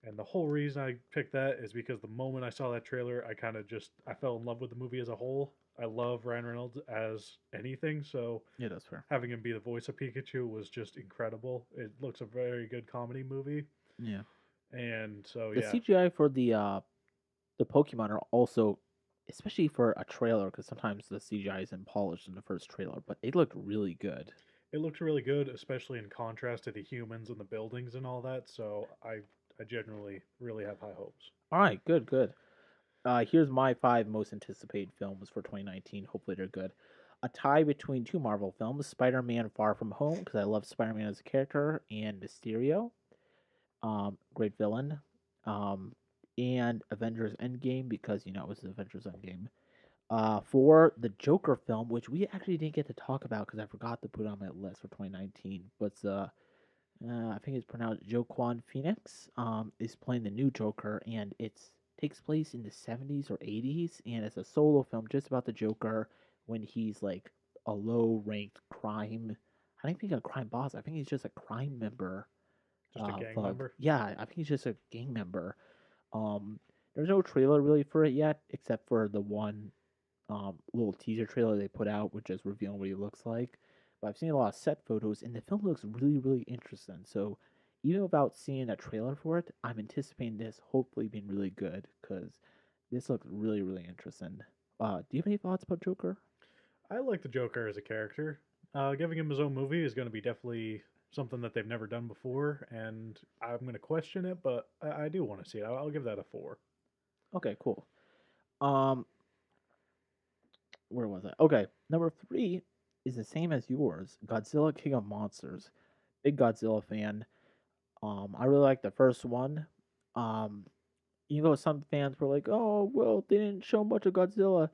And the whole reason I picked that is because the moment I saw that trailer, I kind of just I fell in love with the movie as a whole. I love Ryan Reynolds as anything, so Yeah, that's fair. having him be the voice of Pikachu was just incredible. It looks a very good comedy movie, Yeah. and so The yeah, CGI for the Pokemon are also, especially for a trailer, because sometimes the CGI isn't polished in the first trailer, but they looked really good. it looked really good, especially in contrast to the humans and the buildings and all that. So I generally really have high hopes. All right, good, good. Here's my five most anticipated films for 2019. Hopefully, they're good. A tie between two Marvel films: Spider-Man: Far From Home, because I love Spider-Man as a character, and Mysterio, great villain, um, and Avengers: Endgame, because it was Avengers: Endgame. For the Joker film, which we actually didn't get to talk about because I forgot to put it on my list for 2019, but I think it's pronounced Joaquin Phoenix, is playing the new Joker, and it takes place in the 70s or 80s, and it's a solo film just about the Joker when he's like a low-ranked crime. I don't think he's a crime boss. I think he's just a crime member, Just a gang thug. member. Yeah, I think he's just a gang member. Um, there's no trailer really for it yet, except for the one little teaser trailer they put out, which is revealing what he looks like. But I've seen a lot of set photos, and the film looks really, really interesting. So even without seeing a trailer for it, I'm anticipating this hopefully being really good because this looks really, really interesting. Do you have any thoughts about Joker? I like the Joker as a character. Giving him his own movie is going to be definitely something that they've never done before, and I'm going to question it, but I do want to see it. I'll give that a four. Okay, cool. Um, where was I? Okay, number three is the same as yours. Godzilla King of Monsters. Big Godzilla fan. I really like the first one. Um, some fans were like, "Oh, well, they didn't show much of Godzilla."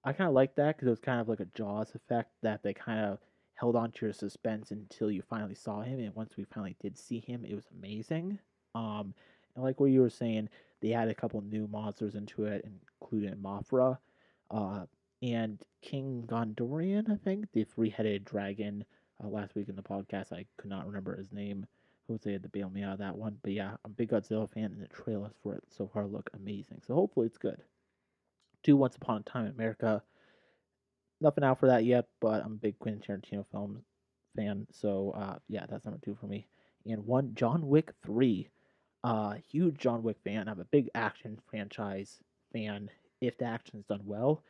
I kind of like that because it was kind of like a Jaws effect that they kind of held on to your suspense until you finally saw him, and once we finally did see him, it was amazing. And like what you were saying, they added a couple new monsters into it, including Mothra, uh, and King Gondorian, I think, the three-headed dragon. Last week in the podcast, I could not remember his name. Jose had to bail me out of that one, but yeah, I'm a big Godzilla fan, and the trailers for it so far look amazing. So hopefully it's good. Two Once Upon a Time in America. Nothing out for that yet, but I'm a big Quentin Tarantino film fan. So yeah, that's number two for me. And one, John Wick 3. Huge John Wick fan. I'm a big action franchise fan if the action is done well.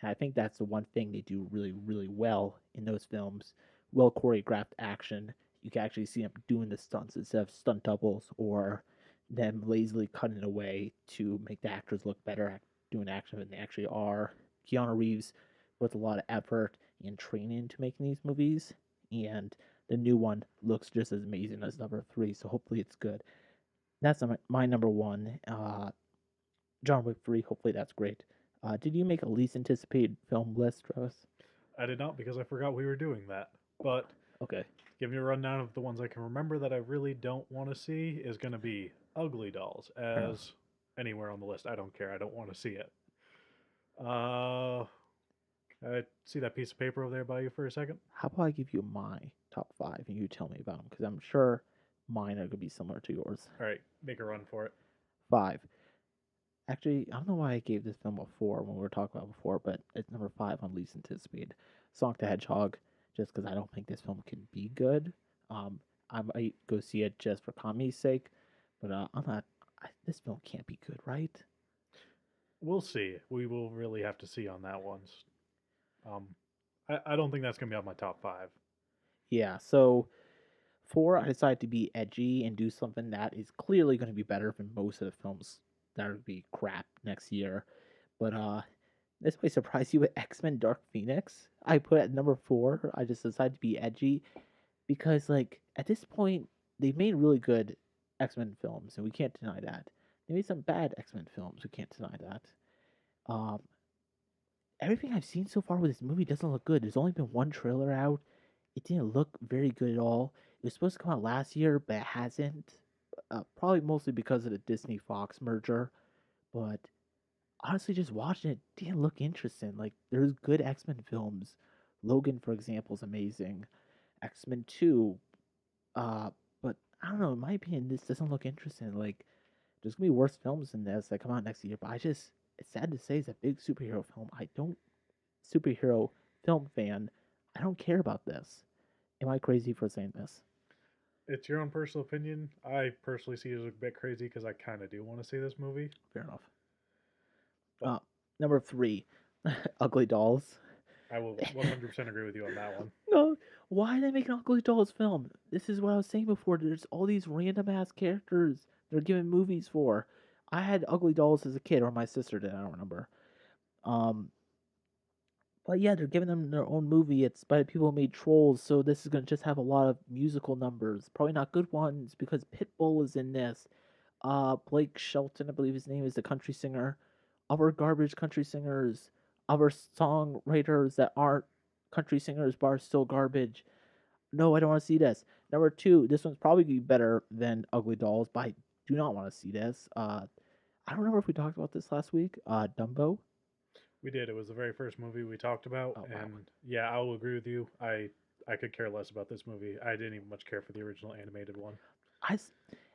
And I think that's the one thing they do really, really well in those films. Well choreographed action. You can actually see them doing the stunts instead of stunt doubles or them lazily cutting away to make the actors look better at doing action than they actually are. Keanu Reeves with a lot of effort and training into making these movies, and the new one looks just as amazing as number three. So hopefully it's good. That's my number one. John Wick 3. Hopefully that's great. Did you make a least anticipated film list, Travis? I did not because I forgot we were doing that. But Okay. giving you a rundown of the ones I can remember that I really don't want to see is going to be Ugly Dolls Fair enough. as anywhere on the list. I don't care. I don't want to see it. Uh, I see that piece of paper over there by you for a second. How about I give you my top five and you tell me about them? Because I'm sure mine are going to be similar to yours. All right, make a run for it. Five. Actually, I don't know why I gave this film a four when we were talking about before, but it's number five on least anticipated. Sonic the Hedgehog, just because I don't think this film can be good. Um, I might go see it just for comedy's sake, but I'm not. This film can't be good, right? We'll see. We will really have to see on that one. Um, I don't think that's going to be on my top five. Yeah. So four, I decided to be edgy and do something that is clearly going to be better than most of the films that would be crap next year. But this might surprise you with X Men Dark Phoenix. I put at number four. I just decided to be edgy because, like, at this point, they've made really good X Men films, and we can't deny that. They made some bad X Men films. We can't deny that. Um, everything I've seen so far with this movie doesn't look good. There's only been one trailer out. It didn't look very good at all. It was supposed to come out last year, but it hasn't. Probably mostly because of the Disney Fox merger. But honestly, just watching it didn't look interesting. Like, there's good X Men films. Logan, for example, is amazing. X Men 2, uh, but I don't know. In my opinion, this doesn't look interesting. Like, There's gonna be worse films than this that come out next year. But it's sad to say, it's a big superhero film. I don't superhero film fan. I don't care about this. Am I crazy for saying this? It's your own personal opinion. I personally see it as a bit crazy because I kind of do want to see this movie. Fair enough. But Uh, Number three, Ugly Dolls. I will 100% agree with you on that one. No, why did they make an Ugly Dolls film? This is what I was saying before. There's all these random ass characters they're giving movies for. I had Ugly Dolls as a kid, or my sister did. I don't remember. Um, but yeah, they're giving them their own movie. It's by the people who made Trolls, so this is gonna just have a lot of musical numbers. Probably not good ones because Pitbull is in this. Blake Shelton, I believe his name is, the country singer. Other garbage country singers, other songwriters that aren't country singers but are still garbage. No, I don't want to see this. Number two, this one's probably gonna be better than Ugly Dolls, but I do not want to see this. I don't remember if we talked about this last week. Dumbo. We did. It was the very first movie we talked about, Oh wow. and yeah, I'll agree with you. I could care less about this movie. I didn't even much care for the original animated one. As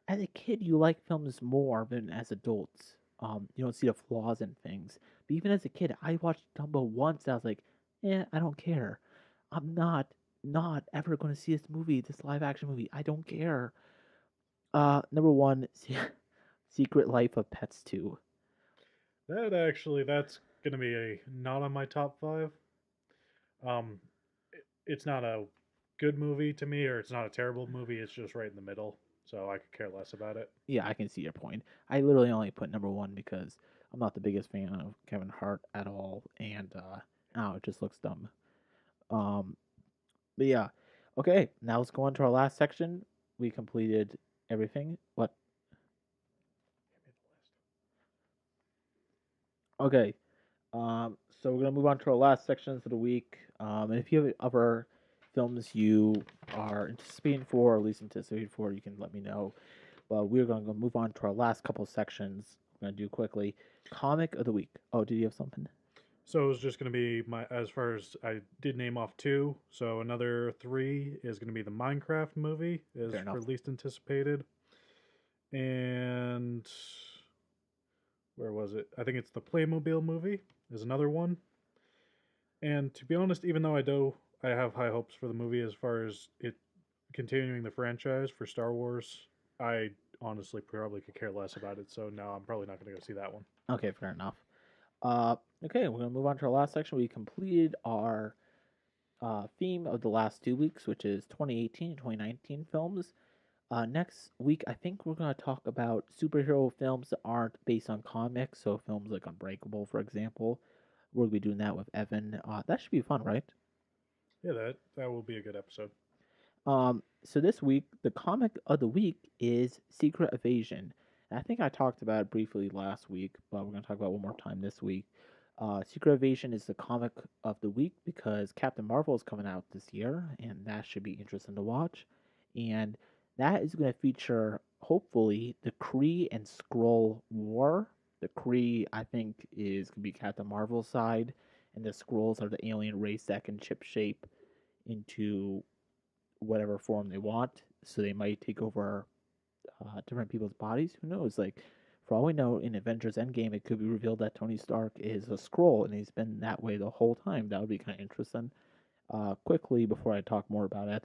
as a kid, you like films more than as adults. You don't see the flaws in things. But even as a kid, I watched Dumbo once. And I was like, yeah, I don't care. I'm not ever going to see this movie, this live action movie. I don't care. Number one, Secret Life of Pets 2. That's gonna be a not on my top five. Um, it's not a good movie to me, or it's not a terrible movie. It's just right in the middle, so I could care less about it. Yeah, I can see your point. I literally only put number one because I'm not the biggest fan of Kevin Hart at all, and oh, it just looks dumb. Um, but yeah, okay. Now let's go on to our last section. We completed everything. What? Okay. So we're gonna move on to our last sections of the week. And if you have other films you are anticipating for, or at least anticipating for, you can let me know. But we're gonna go move on to our last couple sections. We're gonna do quickly. Comic of the week. Oh, did you have something? So it was just going to be my, as far as I did name off two. So another three is going to be the Minecraft movie is Fair for enough. least anticipated, and where was it? I think it's the Playmobil movie is another one. And to be honest, even though I have high hopes for the movie as far as it continuing the franchise for Star Wars, I honestly probably could care less about it. So no, I'm probably not going to go see that one. Okay, fair enough. Uh, okay, we're gonna move on to our last section. We completed our theme of the last 2 weeks, which is 2018 and 2019 films. Next week, I think we're going to talk about superhero films that aren't based on comics. So, films like Unbreakable, for example. We'll be doing that with Evan. That should be fun, right? Yeah, that will be a good episode. So, this week, the comic of the week is Secret Evasion. And I think I talked about it briefly last week, but we're going to talk about it one more time this week. Secret Evasion is the comic of the week because Captain Marvel is coming out this year, and that should be interesting to watch. And that is going to feature, hopefully, the Kree and Skrull war. The Kree, I think, is going to be Captain Marvel's side, and the Skrulls are the alien race that can chip shape into whatever form they want. So they might take over different people's bodies. Who knows? Like, for all we know, in Avengers Endgame, it could be revealed that Tony Stark is a Skrull, and he's been that way the whole time. That would be kind of interesting. Quickly, before I talk more about it,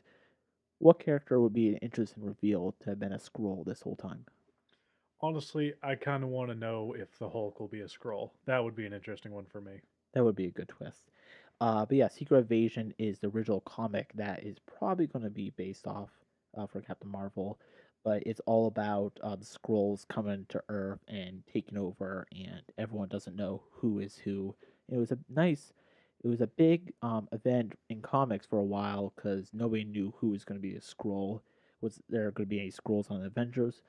what character would be an interesting reveal to have been a Skrull this whole time? Honestly, I kind of want to know if the Hulk will be a scroll. That would be an interesting one for me. That would be a good twist. But yeah, Secret Invasion is the original comic that is probably going to be based off for Captain Marvel, but it's all about the Skrulls coming to Earth and taking over, and everyone doesn't know who is who. It was a big event in comics for a while because nobody knew who was going to be a Skrull. Was there going to be any Skrulls on the Avengers?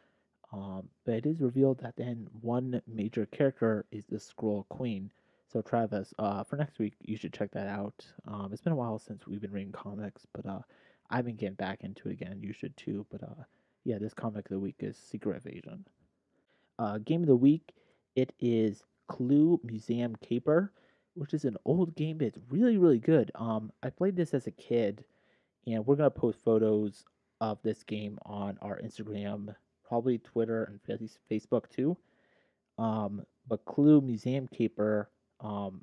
But it is revealed that then one major character is the Skrull Queen. So Travis, for next week, you should check that out. It's been a while since we've been reading comics, but I've been getting back into it again. You should too. But yeah, this comic of the week is Secret Invasion. Game of the week, it is Clue Museum Caper, which is an old game, but it's really really good. I played this as a kid, and we're gonna post photos of this game on our Instagram probably Twitter and Facebook too. But Clue Museum Keeper, um,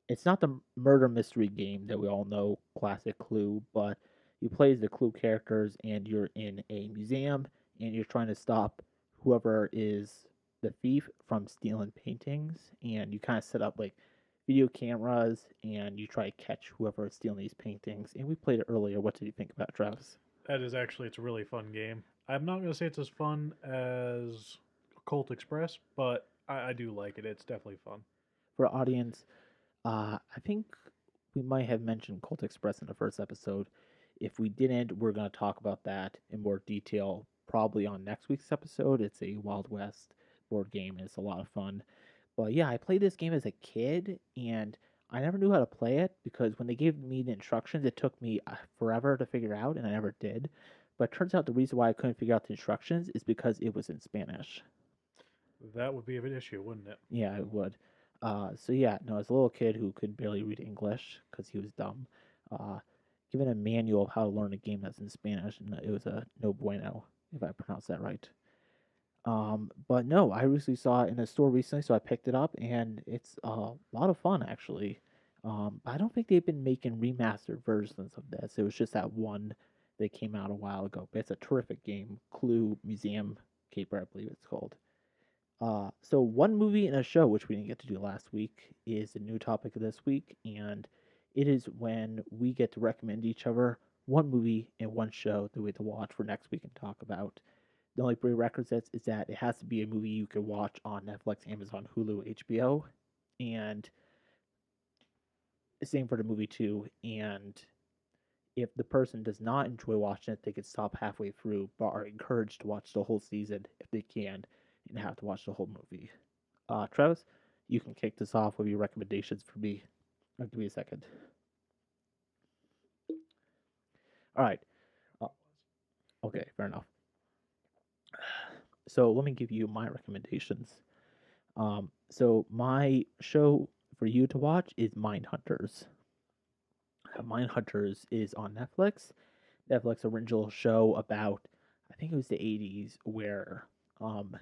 it's not the murder mystery game that we all know, classic Clue, but you play as the Clue characters and you're in a museum and you're trying to stop whoever is the thief from stealing paintings. And you kind of set up like video cameras and you try to catch whoever is stealing these paintings. And we played it earlier. What did you think about it, Travis? That is actually, it's a really fun game. I'm not gonna say it's as fun as Colt Express, but I do like it. It's definitely fun. For our audience, I think we might have mentioned Colt Express in the first episode. If we didn't, we're going to talk about that in more detail probably on next week's episode. It's a Wild West board game and it's a lot of fun. But yeah, I played this game as a kid and I never knew how to play it because when they gave me the instructions, it took me forever to figure out and I never did. But it turns out the reason why I couldn't figure out the instructions is because it was in Spanish. That would be an issue, wouldn't it? Yeah, it would. So yeah, no, as a little kid who could barely read English because he was dumb, uh, given a manual of how to learn a game that's in Spanish, and it was a no bueno, if I pronounce that right. But no, I recently saw it in a store recently, so I picked it up, and it's a lot of fun actually. I don't think they've been making remastered versions of this. It was just that one that came out a while ago. But it's a terrific game, Clue Museum Caper, I believe it's called. So one movie and a show, which we didn't get to do last week, is the new topic of this week, and it is when we get to recommend each other one movie and one show that we have to watch for next week and talk about. The only prerequisites is that it has to be a movie you can watch on Netflix, Amazon, Hulu, HBO, and same for the movie too. And if the person does not enjoy watching it, they can stop halfway through, but are encouraged to watch the whole season if they can, and have to watch the whole movie. Travis, you can kick this off with your recommendations for me. Give me a second. All right. Uh, okay, fair enough. So let me give you my recommendations. So my show for you to watch is Mindhunters. Mindhunters is on Netflix. Netflix original show about, I think it was the 80s, where um,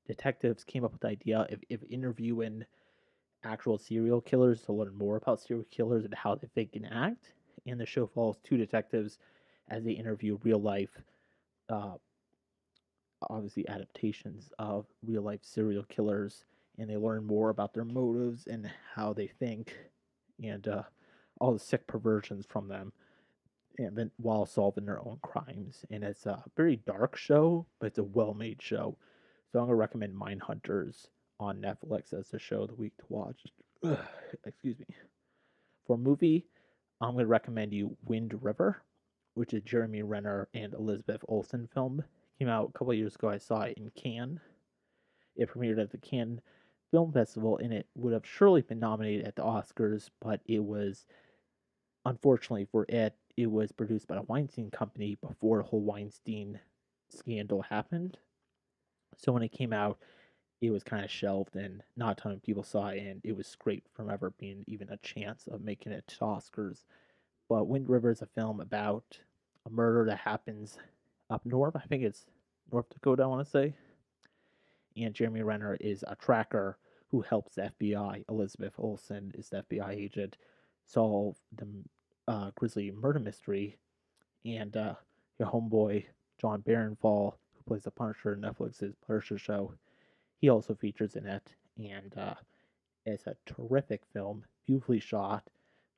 detectives came up with the idea of interviewing actual serial killers to learn more about serial killers and how they think and act. And the show follows two detectives as they interview real life, uh, obviously adaptations of real life serial killers, and they learn more about their motives and how they think, and all the sick perversions from them, and then while solving their own crimes. And it's a very dark show, but it's a well-made show. So I'm gonna recommend Mindhunters on Netflix as the show of the week to watch. Excuse me. For movie, I'm gonna recommend you Wind River, which is Jeremy Renner and Elizabeth Olsen film. Came out a couple of years ago. I saw it in Cannes. It premiered at the Cannes Film Festival, and it would have surely been nominated at the Oscars, but it was, unfortunately for it, it was produced by the Weinstein Company before the whole Weinstein scandal happened. So when it came out, it was kind of shelved and not a ton of people saw it, and it was scraped from ever being even a chance of making it to Oscars. But Wind River is a film about a murder that happens up north. I think it's North Dakota, I want to say. And Jeremy Renner is a tracker who helps the FBI. Elizabeth Olsen is the FBI agent, solve the grisly murder mystery. And your homeboy, John Barenfall, who plays the Punisher in Netflix's Punisher show, he also features in it. And it's a terrific film, beautifully shot,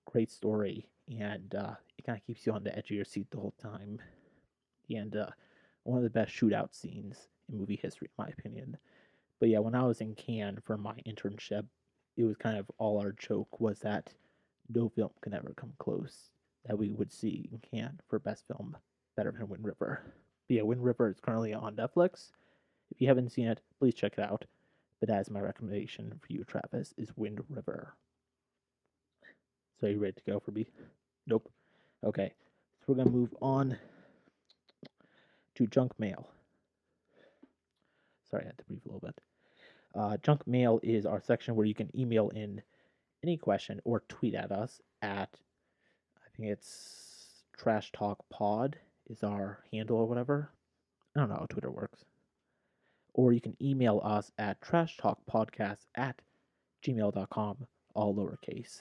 great story, and it kind of keeps you on the edge of your seat the whole time. And one of the best shootout scenes in movie history, in my opinion. But yeah, when I was in Cannes for my internship, it was kind of all our joke was that no film can ever come close that we would see in Cannes for best film, better than Wind River. But yeah, Wind River is currently on Netflix. If you haven't seen it, please check it out. But that is my recommendation for you, Travis, is Wind River. So are you ready to go for me? Nope. Okay. So we're gonna move on to junk mail. Sorry, I had to breathe a little bit. Junk mail is our section where you can email in any question or tweet at us at, I think it's Trash Talk Pod is our handle or whatever. I don't know how Twitter works. or you can email us at trashtalkpodcast@gmail.com, all lowercase.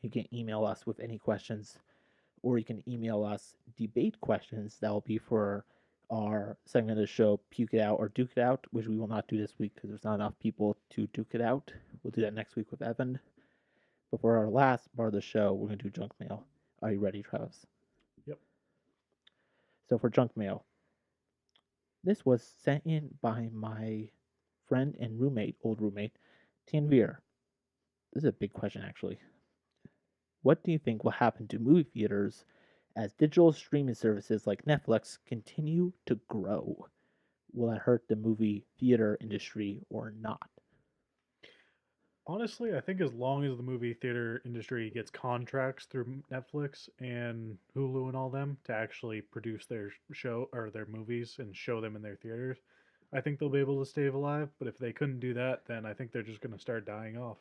You can email us with any questions, or you can email us debate questions that will be for our segment of the show, Puke It Out or Duke It Out, which we will not do this week because there's not enough people to duke it out. We'll do that next week with Evan. But for our last part of the show, we're going to do junk mail. Are you ready, Travis? Yep. So for junk mail, this was sent in by my friend and roommate, old roommate, Tanvir. This is a big question, actually. What do you think will happen to movie theaters as digital streaming services like Netflix continue to grow? Will it hurt the movie theater industry or not? Honestly, I think as long as the movie theater industry gets contracts through Netflix and Hulu and all them to actually produce their show or their movies and show them in their theaters, I think they'll be able to stay alive. But if they couldn't do that, then I think they're just going to start dying off.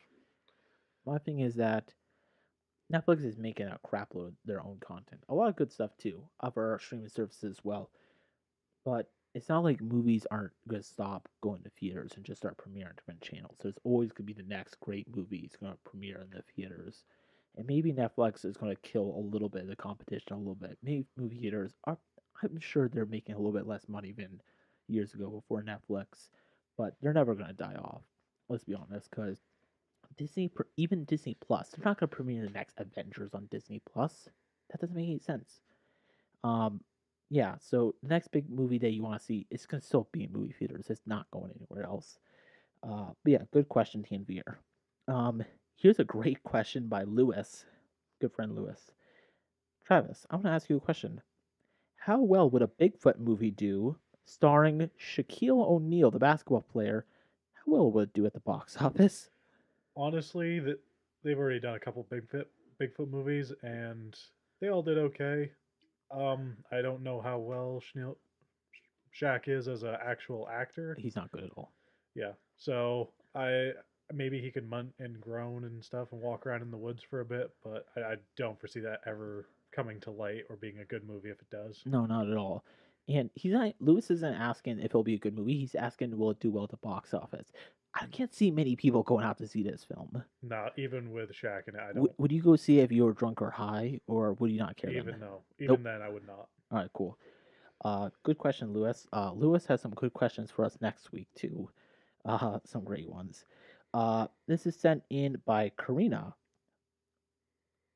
My thing is that Netflix is making a crapload of their own content. A lot of good stuff too, of our streaming services as well. But it's not like movies aren't going to stop going to theaters and just start premiering on different channels. There's always going to be the next great movie is going to premiere in the theaters. And maybe Netflix is going to kill a little bit of the competition a little bit. Maybe movie theaters are, I'm sure they're making a little bit less money than years ago before Netflix, but they're never going to die off. Let's be honest, because even Disney Plus, they're not going to premiere the next Avengers on Disney Plus. That doesn't make any sense. Um, yeah, so the next big movie that you want to see is going to still be in movie theaters. It's not going anywhere else. But yeah, good question, TNVR. Here's a great question by Lewis, good friend Lewis. Travis, I want to ask you a question. How well would a Bigfoot movie do starring Shaquille O'Neal, the basketball player? How well would it do at the box office? Honestly, that they've already done a couple Bigfoot movies and they all did okay. I don't know how well Shaq is as an actual actor. He's not good at all. Yeah, so I maybe he could munt and groan and stuff and walk around in the woods for a bit, but I don't foresee that ever coming to light or being a good movie if it does. No, not at all. And he's not. Lewis isn't asking if it'll be a good movie. He's asking will it do well at the box office. I can't see many people going out to see this film. Not even with Shaq in it, I don't. Would you go see it if you were drunk or high, or would you not care then? Even though, even Nope. then, I would not. All right, cool. Good question, Lewis. Lewis has some good questions for us next week too. Some great ones. This is sent in by Karina.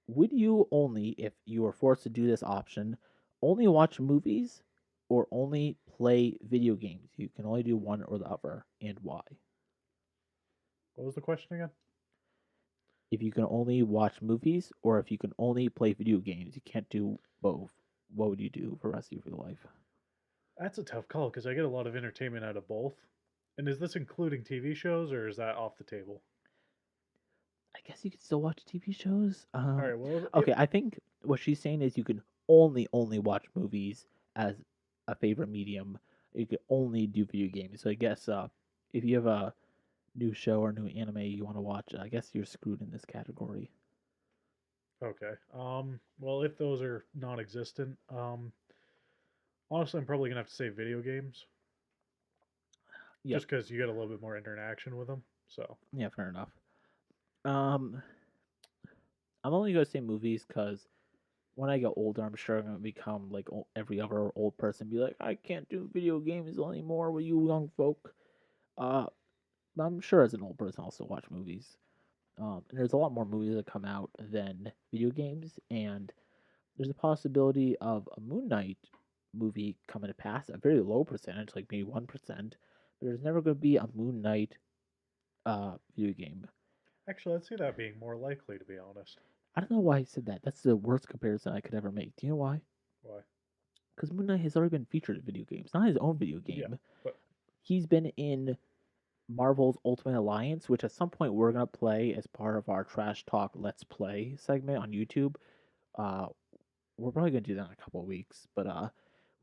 Would you only, if you were forced to do this option, only watch movies or only play video games? You can only do one or the other, and why? What was the question again? If you can only watch movies or if you can only play video games, you can't do both. What would you do for the rest of your life? That's a tough call because I get a lot of entertainment out of both. And is this including TV shows or is that off the table? I guess you could still watch TV shows. All right, well, Okay, I think what she's saying is you can only watch movies as a favorite medium. You can only do video games. So I guess if you have a new show or new anime you want to watch, I guess you're screwed in this category. okay. Well, if those are non-existent, honestly, I'm probably gonna have to say video games, Yep. just because you get a little bit more interaction with them. So, Yeah, fair enough. Um, I'm only gonna say movies because when I get older, I'm sure I'm gonna become like every other old person, be like, I can't do video games anymore with you young folk. Uh, but I'm sure as an old person, I'll still watch movies. And there's a lot more movies that come out than video games, and there's a possibility of a Moon Knight movie coming to pass, a very low percentage, like maybe 1%. But there's never going to be a Moon Knight video game. actually, I'd see that being more likely, to be honest. I don't know why I said that. That's the worst comparison I could ever make. Do you know why? Why? Because Moon Knight has already been featured in video games, not his own video Yeah, game. but He's been in Marvel's Ultimate Alliance, which at some point we're gonna play as part of our Trash Talk Let's Play segment on YouTube. Uh, we're probably gonna do that in a couple of weeks, but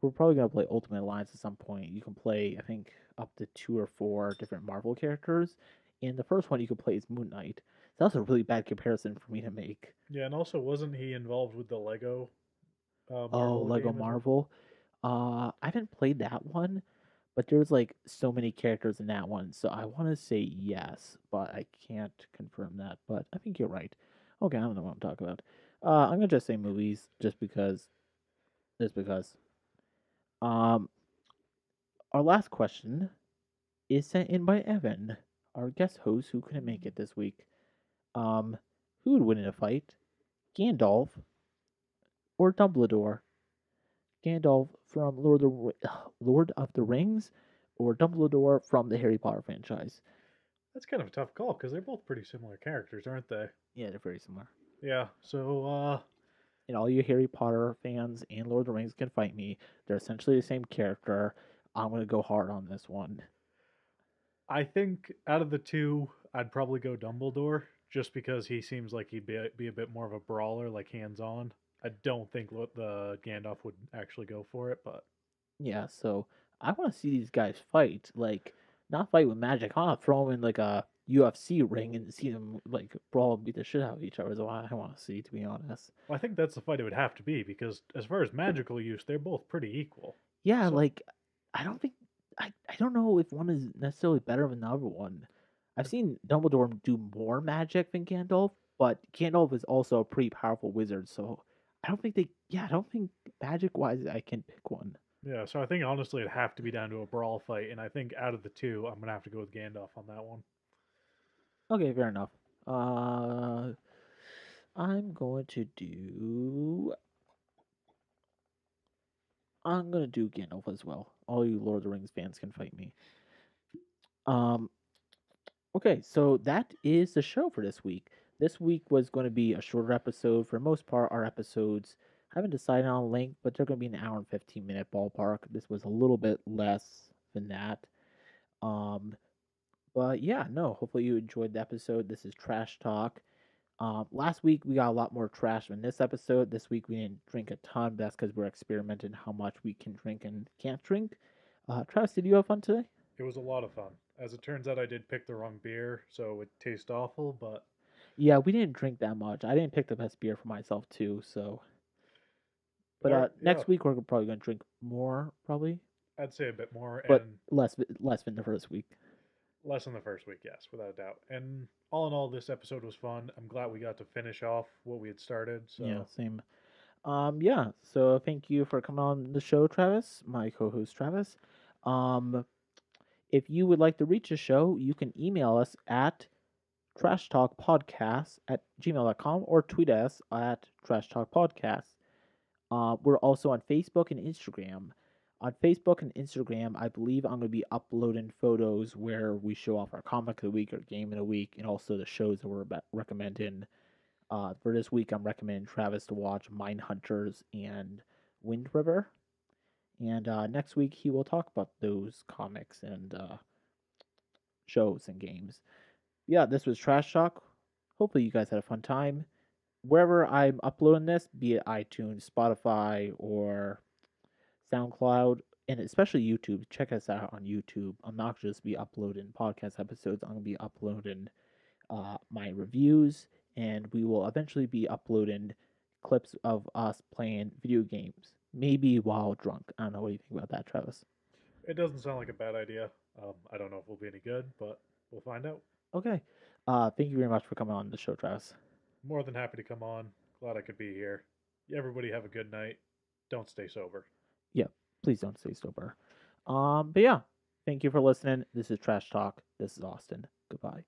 we're probably gonna play Ultimate Alliance at some point. You can play, I think, up to 2 or 4 different Marvel characters, and the first one you can play is Moon Knight. So that's a really bad comparison for me to make. yeah, and also wasn't he involved with the Lego Oh, Marvel Lego game as well? Marvel. I haven't played that one, but there's like so many characters in that one, so I want to say yes, but I can't confirm that. But I think you're right. Okay, I don't know what I'm talking about. I'm gonna just say movies, just because. Just because. Um, our last question is sent in by Evan, our guest host who couldn't make it this week. Um, who would win in a fight, Gandalf or Dumbledore? Gandalf from Lord of the Rings, or Dumbledore from the Harry Potter franchise? That's kind of a tough call because they're both pretty similar characters, aren't they? Yeah, they're very similar. Yeah. So And all you Harry Potter fans and Lord of the Rings can fight me. They're essentially the same character. I'm gonna go hard on this one. I think out of the two, I'd probably go Dumbledore just because he seems like he'd be a bit more of a brawler, like hands on. I don't think the Gandalf would actually go for it, but Yeah, so I want to see these guys fight. Like, not fight with magic. I want to throw them in like a UFC ring and see them like brawl and beat the shit out of each other. Is what I want to see, to be honest. I think that's the fight it would have to be because as far as magical use, they're both pretty equal. Yeah, So like I don't think I don't know if one is necessarily better than the other one. I've seen Dumbledore do more magic than Gandalf, but Gandalf is also a pretty powerful wizard, so I don't think magic wise I can pick one. yeah, so I think honestly it'd have to be down to a brawl fight, and I think out of the two, I'm gonna have to go with Gandalf on that one. Okay, fair enough. Uh I'm going to do I'm gonna do Gandalf as well. All you Lord of the Rings fans can fight me. Um Okay, so that is the show for this week. This week was going to be a shorter episode. For the most part, our episodes I haven't decided on length, but they're going to be an hour and 15-minute ballpark. This was a little bit less than that. Um, but yeah, no. Hopefully you enjoyed the episode. This is Trash Talk. Last week we got a lot more trash than this episode. This week we didn't drink a ton. But that's because we're experimenting how much we can drink and can't drink. Travis, did you have fun today? It was a lot of fun. As it turns out, I did pick the wrong beer, so it tastes awful, but Yeah, we didn't drink that much. I didn't pick the best beer for myself too, so but yeah, next week we're probably gonna drink more, probably, I'd say a bit more but and less than the first week. less in the first week, yes, without a doubt. And all in all, this episode was fun. I'm glad we got to finish off what we had started. Yeah, So same. Yeah. So thank you for coming on the show, Travis, my co-host Travis. Um, if you would like to reach the show, you can email us at trashtalkpodcast@gmail.com or tweet us at trashtalkpodcast. We're also on Facebook and Instagram. On Facebook and Instagram, I believe I'm going to be uploading photos where we show off our comic of the week or game of the week, and also the shows that we're recommending. For this week, I'm recommending Travis to watch Mindhunters and Wind River. And next week, he will talk about those comics and shows and games. Yeah, this was Trash Talk. Hopefully, you guys had a fun time. Wherever I'm uploading this, be it iTunes, Spotify, or SoundCloud, and especially YouTube. Check us out on YouTube. I'm not just be uploading podcast episodes. I'm gonna be uploading my reviews, and we will eventually be uploading clips of us playing video games, maybe while drunk. I don't know. What do you think about that, Travis? it doesn't sound like a bad idea. I don't know if we'll be any good, but we'll find out. Okay. Thank you very much for coming on the show, Travis. More than happy to come on. Glad I could be here. Everybody have a good night. Don't stay sober. Yeah, please don't stay sober. But yeah, thank you for listening. This is Trash Talk. This is Austin. Goodbye.